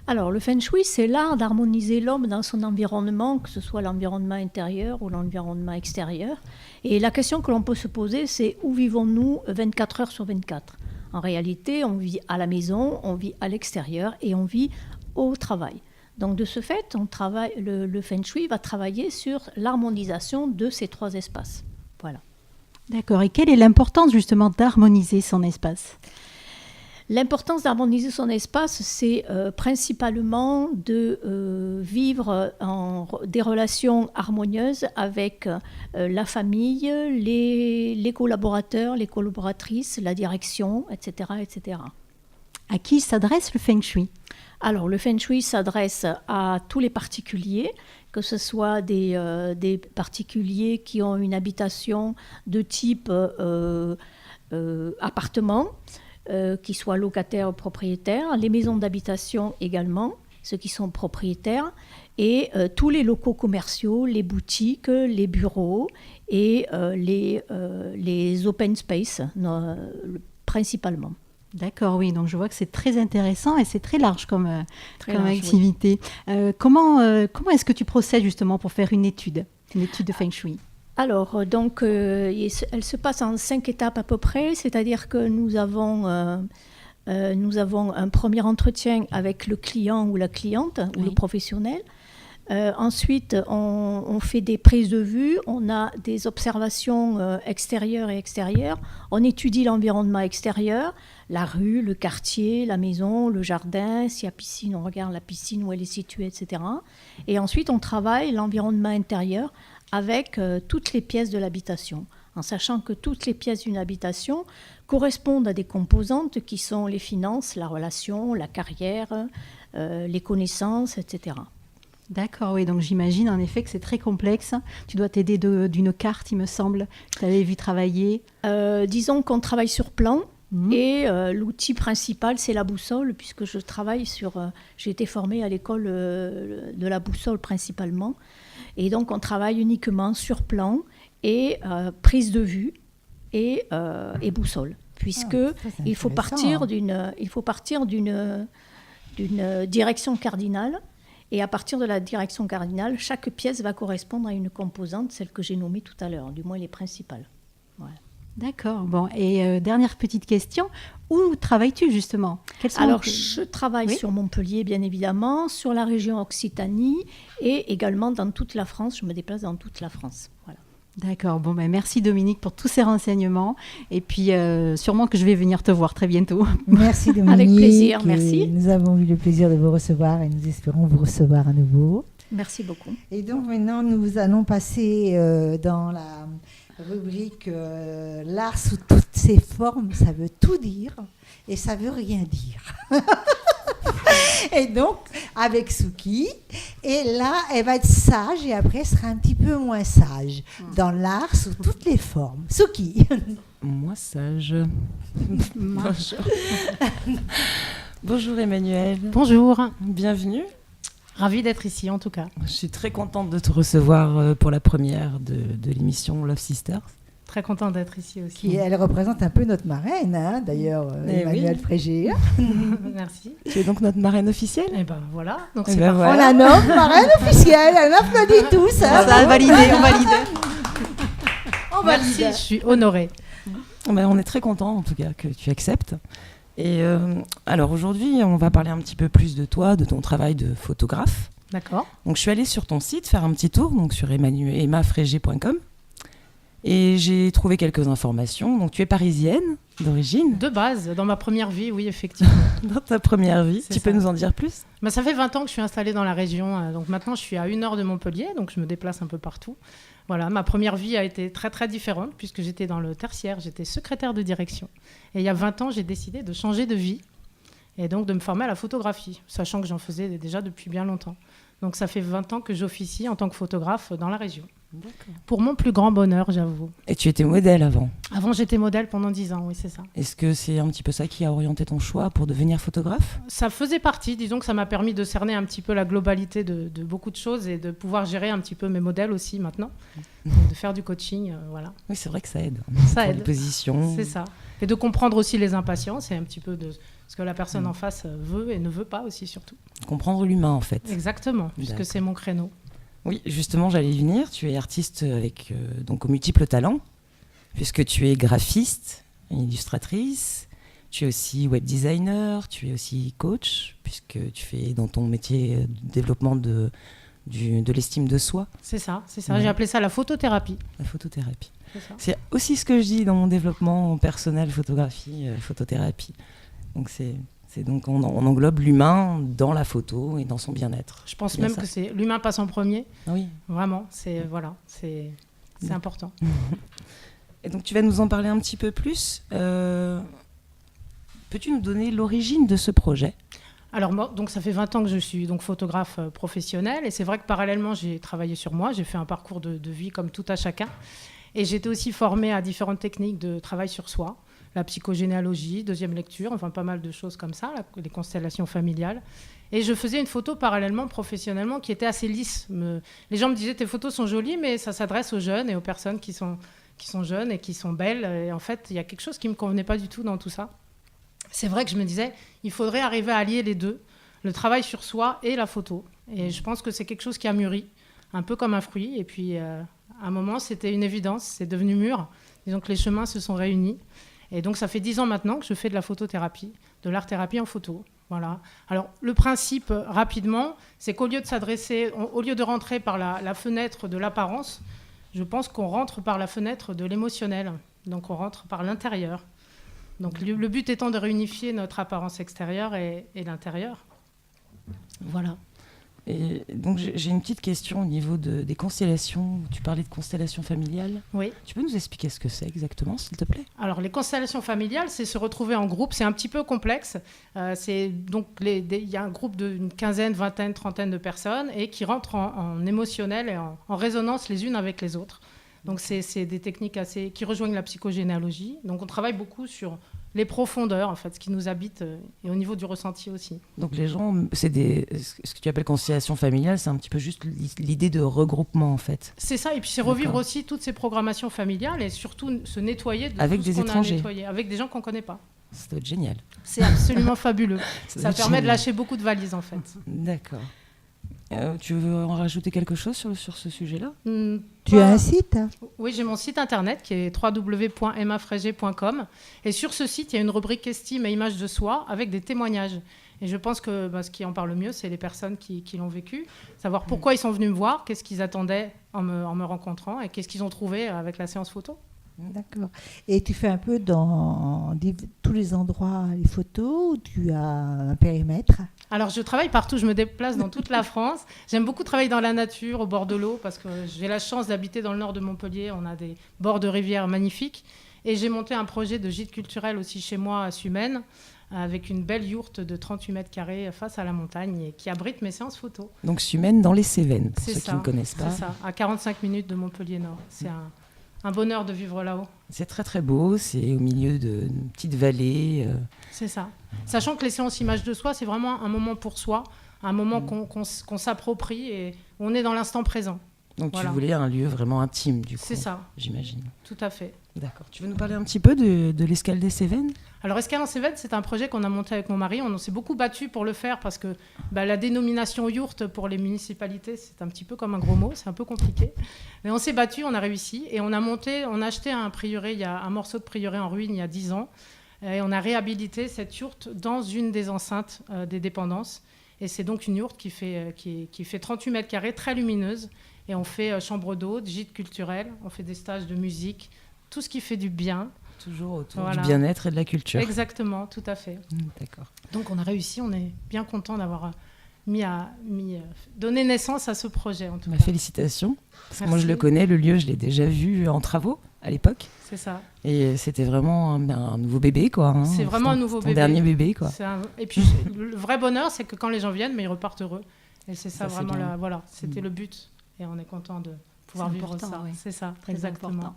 Alors, le Feng Shui, c'est l'art d'harmoniser l'homme dans son environnement, que ce soit l'environnement intérieur ou l'environnement extérieur. Et la question que l'on peut se poser, c'est où vivons-nous 24 heures sur 24? En réalité, on vit à la maison, on vit à l'extérieur et on vit au travail. Donc, de ce fait, le Feng Shui va travailler sur l'harmonisation de ces trois espaces. Voilà. D'accord. Et quelle est l'importance justement d'harmoniser son espace? L'importance d'harmoniser son espace, c'est principalement de vivre des relations harmonieuses avec la famille, les collaborateurs, les collaboratrices, la direction, etc., etc. À qui s'adresse le Feng Shui? Alors, le Feng Shui s'adresse à tous les particuliers, que ce soit des particuliers qui ont une habitation de type appartement, qui soient locataires ou propriétaires, les maisons d'habitation également, ceux qui sont propriétaires, et tous les locaux commerciaux, les boutiques, les bureaux et les open space principalement. D'accord, oui, donc je vois que c'est très intéressant et c'est très large comme activité. Oui. Comment est-ce que tu procèdes justement pour faire une étude de Feng Shui? Alors, donc, elle se passe en 5 étapes à peu près, c'est-à-dire que nous avons un premier entretien avec le client ou la cliente, ou le professionnel. Ensuite, on fait des prises de vue, on a des observations extérieures et extérieures, on étudie l'environnement extérieur, la rue, le quartier, la maison, le jardin, s'il y a piscine, on regarde la piscine, où elle est située, etc. Et ensuite, on travaille l'environnement intérieur avec toutes les pièces de l'habitation, en sachant que toutes les pièces d'une habitation correspondent à des composantes qui sont les finances, la relation, la carrière, les connaissances, etc. D'accord, oui, donc j'imagine en effet que c'est très complexe. Tu dois t'aider d'une carte, il me semble, que tu avais vu travailler. Disons qu'on travaille sur plan. Et l'outil principal, c'est la boussole, puisque je travaille j'ai été formée à l'école de la boussole principalement. Et donc, on travaille uniquement sur plan et prise de vue et boussole, puisque il faut partir d'une direction cardinale. Et à partir de la direction cardinale, chaque pièce va correspondre à une composante, celle que j'ai nommée tout à l'heure, du moins les principales. Voilà. D'accord. Bon, et dernière petite question, où travailles-tu justement? Alors, je travaille sur Montpellier, bien évidemment, sur la région Occitanie et également dans toute la France. Je me déplace dans toute la France. Voilà. D'accord. Bon, ben, merci Dominique pour tous ces renseignements. Et puis, sûrement que je vais venir te voir très bientôt. Merci Dominique. Avec plaisir, merci. Nous avons eu le plaisir de vous recevoir et nous espérons vous recevoir à nouveau. Merci beaucoup. Et donc maintenant, nous allons passer dans la rubrique l'art sous toutes ses formes, ça veut tout dire et ça veut rien dire. Et donc, avec Souki, et là, elle va être sage, et après, elle sera un petit peu moins sage, dans l'art, sous toutes les formes. Souki. Moi, sage. Bonjour. Bonjour Emmanuel. Bonjour. Bienvenue. Ravie d'être ici, en tout cas. Je suis très contente de te recevoir pour la première de l'émission Love Sisters. Très contente d'être ici aussi. Elle représente un peu notre marraine, hein, d'ailleurs, Emmanuelle Frégé. Merci. Tu es donc notre marraine officielle? Et ben voilà. Donc c'est voilà. On la nomme marraine officielle. Elle applaudit tous. Ça a validé, on valide. Merci, je suis honorée. Ben, on est très contents en tout cas que tu acceptes. Et alors aujourd'hui, on va parler un petit peu plus de toi, de ton travail de photographe. D'accord. Donc je suis allée sur ton site faire un petit tour, donc sur emmafrégé.com. Et j'ai trouvé quelques informations. Donc, tu es parisienne d'origine. De base, dans ma première vie, oui, effectivement. Dans ta première vie, tu peux nous en dire plus? Ça fait 20 ans que je suis installée dans la région. Donc maintenant, je suis à 1 heure de Montpellier, donc je me déplace un peu partout. Voilà, ma première vie a été très, très différente puisque j'étais dans le tertiaire, j'étais secrétaire de direction. Et il y a 20 ans, j'ai décidé de changer de vie et donc de me former à la photographie, sachant que j'en faisais déjà depuis bien longtemps. Donc ça fait 20 ans que j'officie en tant que photographe dans la région. Pour mon plus grand bonheur, j'avoue. Et tu étais modèle avant? Avant, j'étais modèle pendant 10 ans, oui, c'est ça. Est-ce que c'est un petit peu ça qui a orienté ton choix pour devenir photographe? Ça faisait partie, disons que ça m'a permis de cerner un petit peu la globalité de beaucoup de choses et de pouvoir gérer un petit peu mes modèles aussi maintenant, donc de faire du coaching, voilà. Oui, c'est vrai que ça aide. Ça aide. Les positions. C'est ça. Et de comprendre aussi les impatiences et un petit peu de ce que la personne en face veut et ne veut pas aussi, surtout. Comprendre l'humain, en fait. Exactement, puisque c'est mon créneau. Oui, justement, j'allais y venir. Tu es artiste avec donc aux multiples talents, puisque tu es graphiste, illustratrice, tu es aussi web designer, tu es aussi coach, puisque tu fais dans ton métier développement de l'estime de soi. C'est ça, c'est ça. Ouais. J'ai appelé ça la photothérapie. La photothérapie. C'est aussi ce que je dis dans mon développement personnel, photographie, photothérapie. Donc donc on englobe l'humain dans la photo et dans son bien-être. Je pense même que c'est l'humain passe en premier. Oui. Vraiment, c'est important. Et donc tu vas nous en parler un petit peu plus. Peux-tu nous donner l'origine de ce projet? Alors moi, donc ça fait 20 ans que je suis donc photographe professionnel et c'est vrai que parallèlement j'ai travaillé sur moi, j'ai fait un parcours de vie comme tout à chacun et j'étais aussi formée à différentes techniques de travail sur soi. La psychogénéalogie, deuxième lecture, enfin pas mal de choses comme ça, les constellations familiales. Et je faisais une photo parallèlement, professionnellement, qui était assez lisse. Les gens me disaient, tes photos sont jolies, mais ça s'adresse aux jeunes et aux personnes qui sont jeunes et qui sont belles. Et en fait, il y a quelque chose qui ne me convenait pas du tout dans tout ça. C'est vrai que je me disais, il faudrait arriver à allier les deux, le travail sur soi et la photo. Et je pense que c'est quelque chose qui a mûri, un peu comme un fruit. Et puis, à un moment, c'était une évidence, c'est devenu mûr. Disons que les chemins se sont réunis. Et donc, ça fait 10 ans maintenant que je fais de la photothérapie, de l'art-thérapie en photo. Voilà. Alors, le principe, rapidement, c'est qu'au lieu de s'adresser, au lieu de rentrer par la fenêtre de l'apparence, je pense qu'on rentre par la fenêtre de l'émotionnel. Donc, on rentre par l'intérieur. Donc, le but étant de réunifier notre apparence extérieure et l'intérieur. Voilà. Et donc j'ai une petite question au niveau des constellations. Tu parlais de constellations familiales. Oui. Tu peux nous expliquer ce que c'est exactement, s'il te plaît? Alors les constellations familiales, c'est se retrouver en groupe. C'est un petit peu complexe. Il y a un groupe d'une quinzaine, vingtaine, trentaine de personnes et qui rentrent en émotionnel et en résonance les unes avec les autres. Donc c'est des techniques qui rejoignent la psychogénéalogie. Donc on travaille beaucoup sur les profondeurs, en fait, ce qui nous habite, et au niveau du ressenti aussi. Donc les gens, ce que tu appelles constellation familiale, c'est un petit peu juste l'idée de regroupement, en fait. C'est ça, et puis c'est revivre aussi toutes ces programmations familiales et surtout se nettoyer de avec tout ce des qu'on étrangers. a nettoyé, avec des gens qu'on ne connaît pas. Ça doit être génial. C'est absolument fabuleux. Ça permet génial. de lâcher beaucoup de valises, en fait. D'accord. Tu veux en rajouter quelque chose sur ce sujet-là? Tu as un site? Oui, j'ai mon site internet qui est www.emmafrégé.com. Et sur ce site, il y a une rubrique estime et image de soi avec des témoignages. Et je pense que ce qui en parle le mieux, c'est les personnes qui l'ont vécu. Savoir pourquoi ils sont venus me voir, qu'est-ce qu'ils attendaient en me rencontrant et qu'est-ce qu'ils ont trouvé avec la séance photo. D'accord. Et tu fais un peu dans tous les endroits les photos ou tu as un périmètre? Alors, je travaille partout, je me déplace dans toute la France. J'aime beaucoup travailler dans la nature, au bord de l'eau, parce que j'ai la chance d'habiter dans le nord de Montpellier. On a des bords de rivières magnifiques. Et j'ai monté un projet de gîte culturel aussi chez moi à Sumène, avec une belle yourte de 38 mètres carrés face à la montagne et qui abrite mes séances photo. Donc Sumène dans les Cévennes, pour C'est ceux ça, qui ne connaissent pas. C'est ça, à 45 minutes de Montpellier Nord. C'est un bonheur de vivre là-haut. C'est très très beau, c'est au milieu d'une petite vallée. C'est ça. Sachant que les séances images de soi, c'est vraiment un moment pour soi, un moment qu'on s'approprie et on est dans l'instant présent. Donc Voilà. tu voulais un lieu vraiment intime, du coup. C'est ça. J'imagine. Tout à fait. D'accord. Tu veux nous parler un petit peu de l'escale des Cévennes ? Alors, Escale en Cévennes, c'est un projet qu'on a monté avec mon mari. On s'est beaucoup battu pour le faire parce que la dénomination yourte pour les municipalités, c'est un petit peu comme un gros mot, c'est un peu compliqué. Mais on s'est battu, on a réussi et on a acheté un prieuré, un morceau de prieuré en ruine il y a 10 ans. Et on a réhabilité cette yourte dans une des enceintes des dépendances. Et c'est donc une yourte qui fait 38 mètres carrés, très lumineuse. Et on fait chambre d'hôte, gîte culturel, on fait des stages de musique, tout ce qui fait du bien. Toujours autour du bien-être et de la culture. Exactement, tout à fait. D'accord. Donc on a réussi, on est bien content d'avoir donné naissance à ce projet en tout cas. Félicitations. Parce que moi je le connais, le lieu, je l'ai déjà vu en travaux à l'époque. C'est ça. Et c'était vraiment un nouveau bébé, quoi. Hein. C'est vraiment un nouveau bébé. Ton dernier bébé, quoi. Et puis le vrai bonheur, c'est que quand les gens viennent, mais ils repartent heureux. Et c'est ça vraiment c'était le but. Et on est content de pouvoir vivre ça. Oui. C'est ça, très exactement. Important.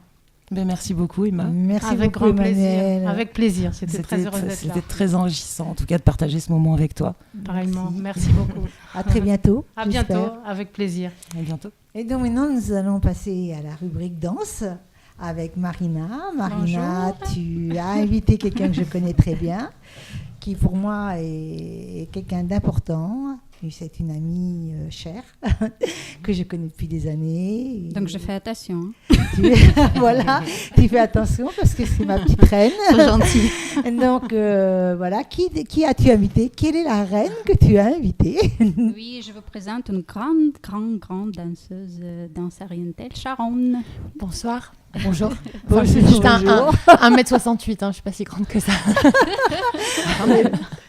Ben, merci beaucoup, Emma. Merci avec beaucoup, grand Emmanuel. plaisir. Avec plaisir. C'était très heureuse d'être là. C'était très enrichissant, en tout cas, de partager ce moment avec toi. Pareillement. Merci beaucoup. À très bientôt. À bientôt. Avec plaisir. À bientôt. Et donc maintenant, nous allons passer à la rubrique danse avec Marina. Marina, Bonjour. tu as invité quelqu'un que je connais très bien, qui pour moi est quelqu'un d'important. Et c'est une amie chère que je connais depuis des années. Donc je fais attention. Voilà, tu fais attention parce que c'est ma petite reine. C'est gentil. Donc voilà, qui as-tu invité? Quelle est la reine que tu as invitée? Oui, je vous présente une grande danseuse, danse orientale, Sharon. Bonsoir. Bonjour. Bonjour. Juste 1m68, je ne suis pas si grande que ça.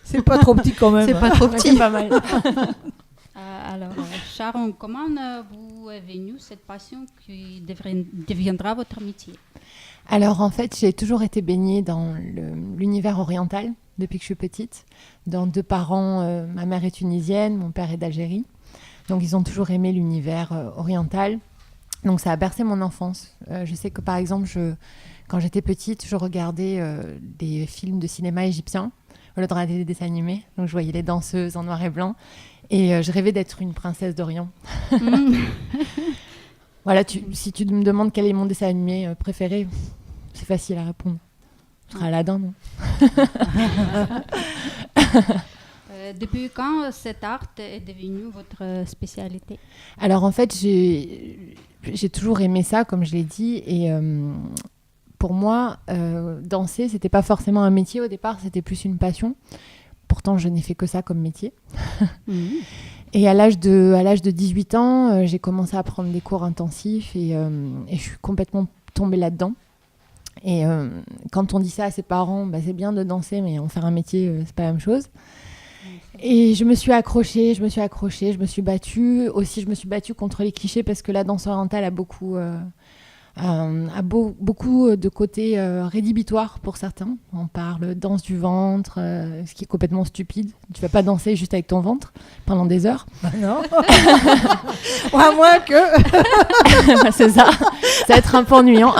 C'est pas trop petit quand même. C'est pas trop petit. C'est pas mal. Alors, Sharon, comment vous est venue cette passion qui deviendra votre métier? Alors en fait, j'ai toujours été baignée dans l'univers oriental depuis que je suis petite. Dans 2 parents, ma mère est tunisienne, mon père est d'Algérie. Donc ils ont toujours aimé l'univers oriental. Donc ça a bercé mon enfance. Je sais que par exemple, quand j'étais petite, je regardais des films de cinéma égyptien au lieu de regarder des dessins animés. Donc je voyais les danseuses en noir et blanc. Et je rêvais d'être une princesse d'Orient. Voilà, si tu me demandes quel est mon dessin animé préféré, c'est facile à répondre. Ce sera Aladdin, non? Depuis quand cet art est devenu votre spécialité? Alors en fait, j'ai toujours aimé ça, comme je l'ai dit. Et pour moi, danser, c'était pas forcément un métier au départ, c'était plus une passion. Pourtant, je n'ai fait que ça comme métier. Et à l'âge de 18 ans, j'ai commencé à prendre des cours intensifs et je suis complètement tombée là-dedans. Et quand on dit ça à ses parents, c'est bien de danser, mais en faire un métier, c'est pas la même chose. Et je me suis accrochée, je me suis battue. Aussi, je me suis battue contre les clichés parce que la danse orientale a beaucoup de côtés rédhibitoires pour certains. On parle danse du ventre, ce qui est complètement stupide. Tu vas pas danser juste avec ton ventre pendant des heures. Non. À moins que... C'est ça. Ça va être un peu ennuyant.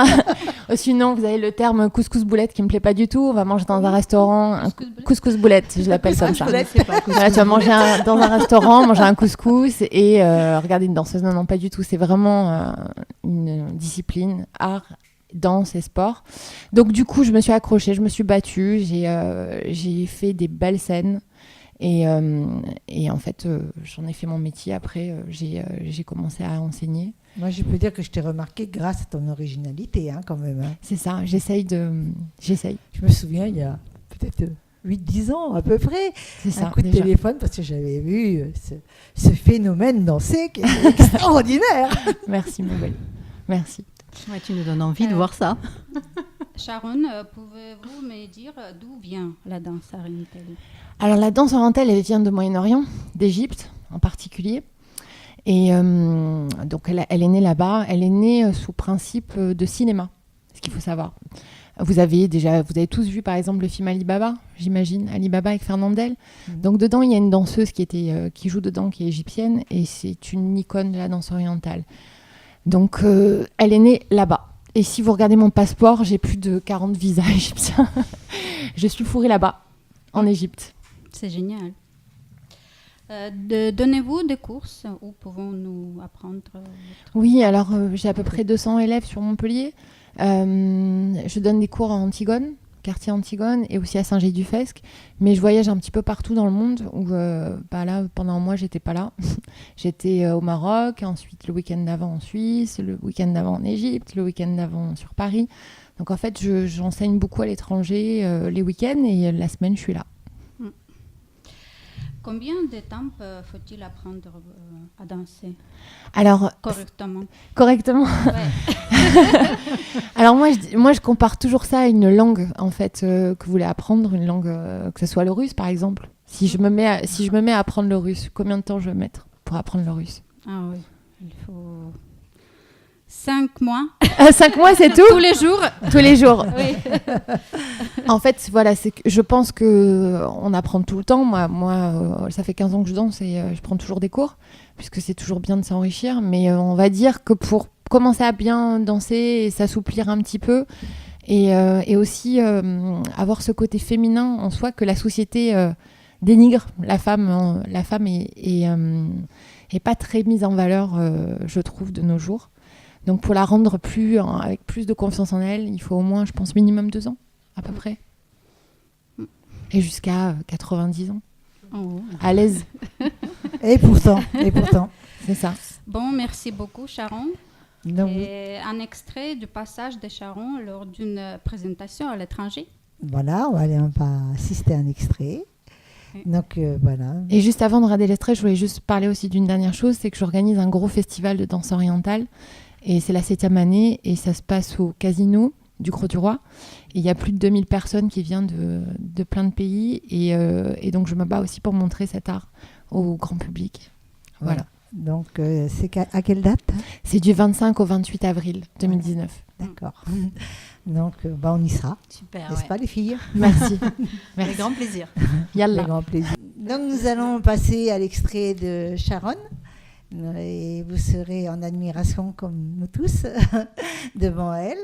Sinon, vous avez le terme couscous-boulette qui me plaît pas du tout. On va manger dans un restaurant, couscous-boulette, je l'appelle comme ça. Voilà, tu vas manger dans un restaurant, manger un couscous et regarder une danseuse. Non, pas du tout. C'est vraiment une discipline, art, danse et sport. Donc du coup, je me suis accrochée, je me suis battue, j'ai fait des belles scènes et en fait, j'en ai fait mon métier. Après, j'ai commencé à enseigner. Moi, je peux dire que je t'ai remarqué grâce à ton originalité, quand même. C'est ça, j'essaye. Je me souviens, il y a peut-être 8-10 ans à peu près, un coup de téléphone parce que j'avais vu ce phénomène danser qui est extraordinaire. Merci, ma belle. Merci. Ouais, tu nous donnes envie de voir ça. Sharon, pouvez-vous me dire d'où vient la danse orientale? Alors la danse orientale, elle vient de Moyen-Orient, d'Égypte en particulier. Et donc elle est née là-bas. Elle est née sous principe de cinéma, ce qu'il faut savoir. Vous avez tous vu par exemple le film Alibaba, j'imagine, Alibaba avec Fernandel. Donc dedans il y a une danseuse qui joue dedans, qui est égyptienne, et c'est une icône de la danse orientale. Donc elle est née là-bas. Et si vous regardez mon passeport, j'ai plus de 40 visas égyptiens. Je suis fourrée là-bas, en Égypte. C'est génial. Donnez-vous des courses où pouvons-nous apprendre Oui, alors j'ai à peu près 200 élèves sur Montpellier. Je donne des cours à Antigone, quartier Antigone, et aussi à Saint-Gély-du-Fesque. Mais je voyage un petit peu partout dans le monde, où là, pendant un mois, j'étais pas là. J'étais au Maroc, ensuite le week-end d'avant en Suisse, le week-end d'avant en Égypte, le week-end d'avant sur Paris. Donc en fait, j'enseigne beaucoup à l'étranger les week-ends, et la semaine, je suis là. Combien de temps faut-il apprendre à danser? Alors, correctement. Ouais. Alors moi, je compare toujours ça à une langue en fait que vous voulez apprendre, une langue que ce soit le russe par exemple. Si je me mets à apprendre le russe, combien de temps je vais mettre pour apprendre le russe? Ah oui, il faut 5 mois. 5 mois, c'est tout? Tous les jours. Tous les jours. Oui. En fait, voilà, je pense qu'on apprend tout le temps. Moi, ça fait 15 ans que je danse et je prends toujours des cours, puisque c'est toujours bien de s'enrichir. Mais on va dire que pour commencer à bien danser et s'assouplir un petit peu, et aussi avoir ce côté féminin en soi que la société dénigre. La femme est pas très mise en valeur, je trouve, de nos jours. Donc pour la rendre avec plus de confiance en elle, il faut au moins, je pense, minimum 2 ans, à peu près. Et jusqu'à 90 ans. Oh. À l'aise. Et pourtant. C'est ça. Bon, merci beaucoup, Sharon. Donc, et un extrait du passage de Sharon lors d'une présentation à l'étranger. Voilà, on va assister à un extrait. Donc voilà. Et juste avant de regarder l'extrait, je voulais juste parler aussi d'une dernière chose, c'est que j'organise un gros festival de danse orientale. Et c'est la 7e année et ça se passe au Casino du Grau-du-Roi. Et il y a plus de 2000 personnes qui viennent de plein de pays. Et donc je me bats aussi pour montrer cet art au grand public. Voilà. Donc c'est à quelle date? C'est du 25 au 28 avril 2019. D'accord. Donc on y sera. Super. N'est-ce pas les filles? Merci. Avec grand plaisir. Yallah. Avec grand plaisir. Donc nous allons passer à l'extrait de Sharon. Et vous serez en admiration comme nous tous devant elle.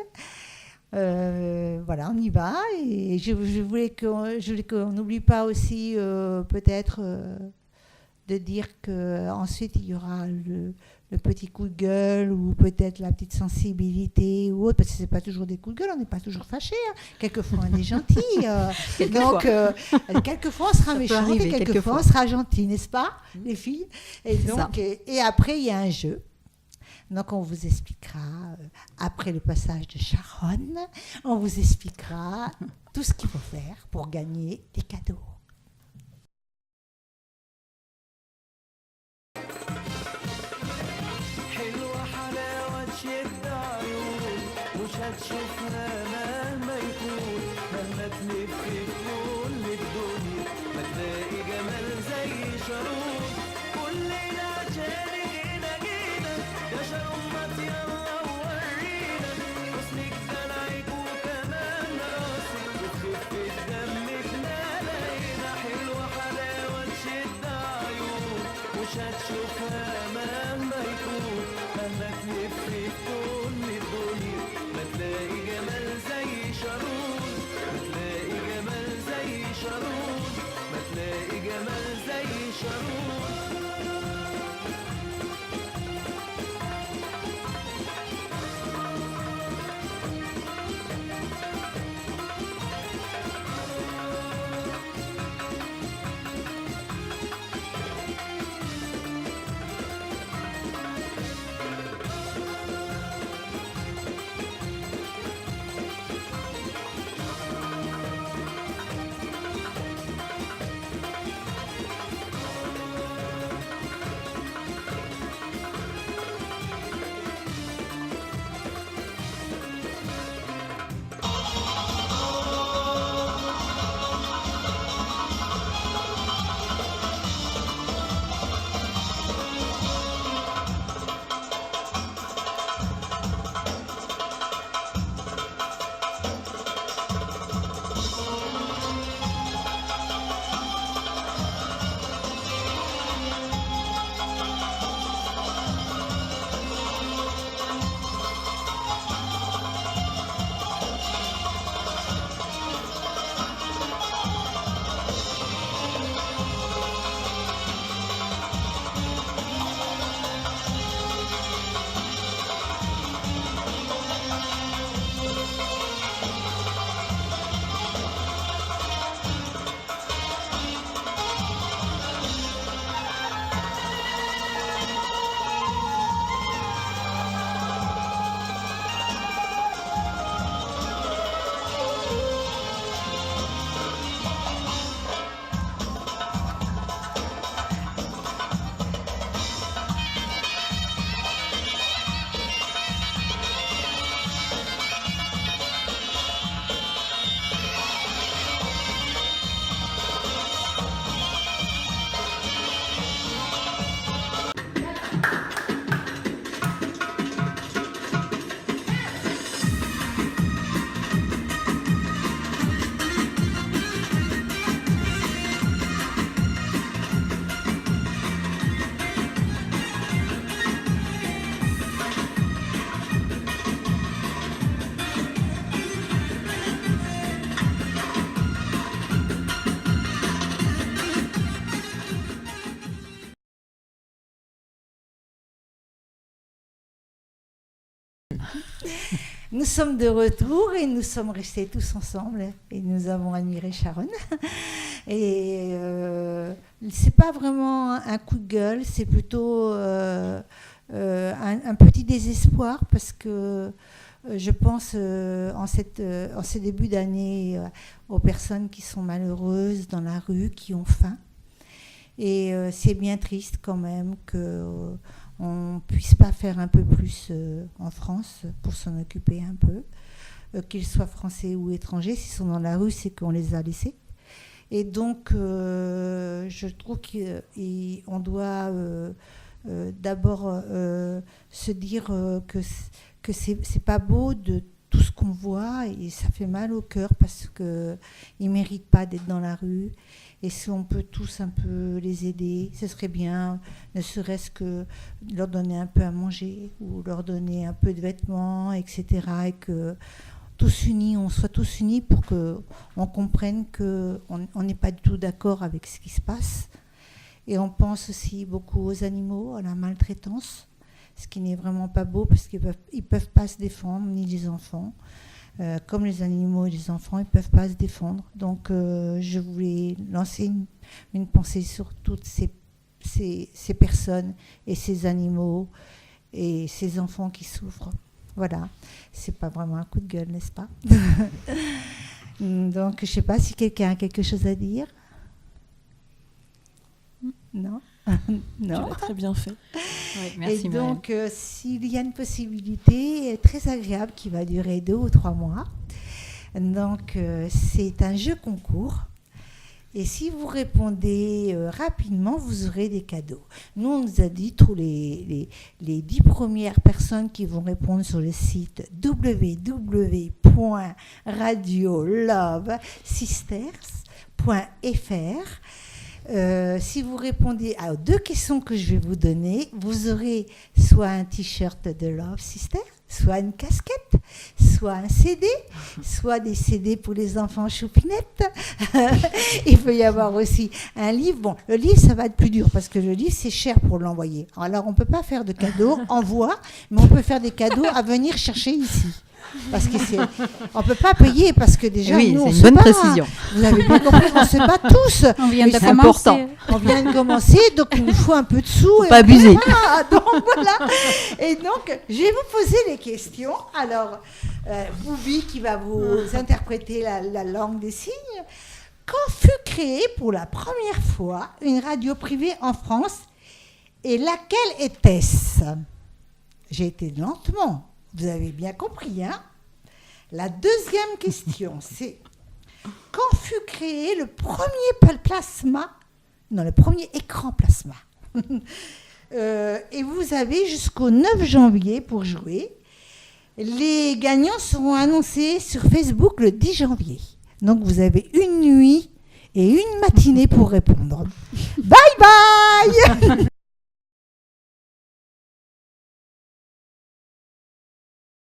Voilà, on y va. Et je voulais qu'on n'oublie pas aussi peut-être de dire qu'ensuite il y aura le petit coup de gueule ou peut-être la petite sensibilité ou autre, parce que c'est pas toujours des coups de gueule, on n'est pas toujours fâchés. Quelquefois on est gentil. Donc quelquefois on sera méchant et quelquefois on sera gentil, n'est-ce pas, les filles? Et donc et après il y a un jeu. Donc on vous expliquera, après le passage de Sharon, on vous expliquera tout ce qu'il faut faire pour gagner des cadeaux. هتشوفنا مهما يكون مهما تلف في كل الدنيا ما تلاقي جمال زي شارون كلنا عشانك هنا جينا يا شارون ما يلا ورينا حسنك دلعك وكمان راسك وخفة دمك ملاينا حلوة حلاوة تشد عيون مش هتشوفها مهما يكون مهما تلف في كل الدنيا تلاقي جمال زي شارون تلاقي جمال زي شارون ما تلاقي جمال زي شارون Nous sommes de retour et nous sommes restés tous ensemble et nous avons admiré Sharon. Et c'est pas vraiment un coup de gueule, c'est plutôt un petit désespoir parce que je pense en ces débuts d'année aux personnes qui sont malheureuses dans la rue, qui ont faim. Et c'est bien triste quand même qu'on ne puisse pas faire un peu plus en France pour s'en occuper un peu. Qu'ils soient français ou étrangers, s'ils sont dans la rue, c'est qu'on les a laissés. Et donc, je trouve qu'on doit d'abord se dire que c'est pas beau de tout ce qu'on voit et ça fait mal au cœur parce qu'ils ne méritent pas d'être dans la rue. Et si on peut tous un peu les aider, ce serait bien, ne serait-ce que leur donner un peu à manger ou leur donner un peu de vêtements, etc. Et que on soit tous unis pour qu'on comprenne qu'on n'est pas du tout d'accord avec ce qui se passe. Et on pense aussi beaucoup aux animaux, à la maltraitance, ce qui n'est vraiment pas beau parce qu'ils peuvent pas se défendre, ni les enfants. Comme les animaux et les enfants, ils ne peuvent pas se défendre. Donc je voulais lancer une pensée sur toutes ces personnes et ces animaux et ces enfants qui souffrent. Voilà, c'est pas vraiment un coup de gueule, n'est-ce pas? Donc je ne sais pas si quelqu'un a quelque chose à dire. Non. Non. Tu l'as très bien fait. Oui, merci, et donc, s'il y a une possibilité très agréable qui va durer 2 ou 3 mois, donc c'est un jeu concours. Et si vous répondez rapidement, vous aurez des cadeaux. Nous, on nous a dit tous les 10 premières personnes qui vont répondre sur le site www.radiolovesisters.fr. Si vous répondez aux 2 questions que je vais vous donner, vous aurez soit un t-shirt de Love Sisters, soit une casquette, soit un CD, soit des CD pour les enfants choupinettes. Il peut y avoir aussi un livre. Bon, le livre, ça va être plus dur parce que le livre, c'est cher pour l'envoyer. Alors, on ne peut pas faire de cadeaux envoi, mais on peut faire des cadeaux à venir chercher ici. Parce que on ne peut pas payer parce que déjà, oui, nous, on c'est se une bonne bat. précision. Vous avez bien compris, on se bat tous. On vient Mais de c'est commencer. important. On vient de commencer, donc il nous faut un peu de sous. Faut pas abuser. Voilà, donc voilà. Et donc, je vais vous poser les questions. Alors, Boubi qui va vous interpréter la langue des signes. Quand fut créée pour la première fois une radio privée en France et laquelle était-ce? J'ai été lentement. Vous avez bien compris, hein? La deuxième question, c'est quand fut créé le premier le premier écran plasma? Et vous avez jusqu'au 9 janvier pour jouer. Les gagnants seront annoncés sur Facebook le 10 janvier. Donc vous avez une nuit et une matinée pour répondre. Bye bye.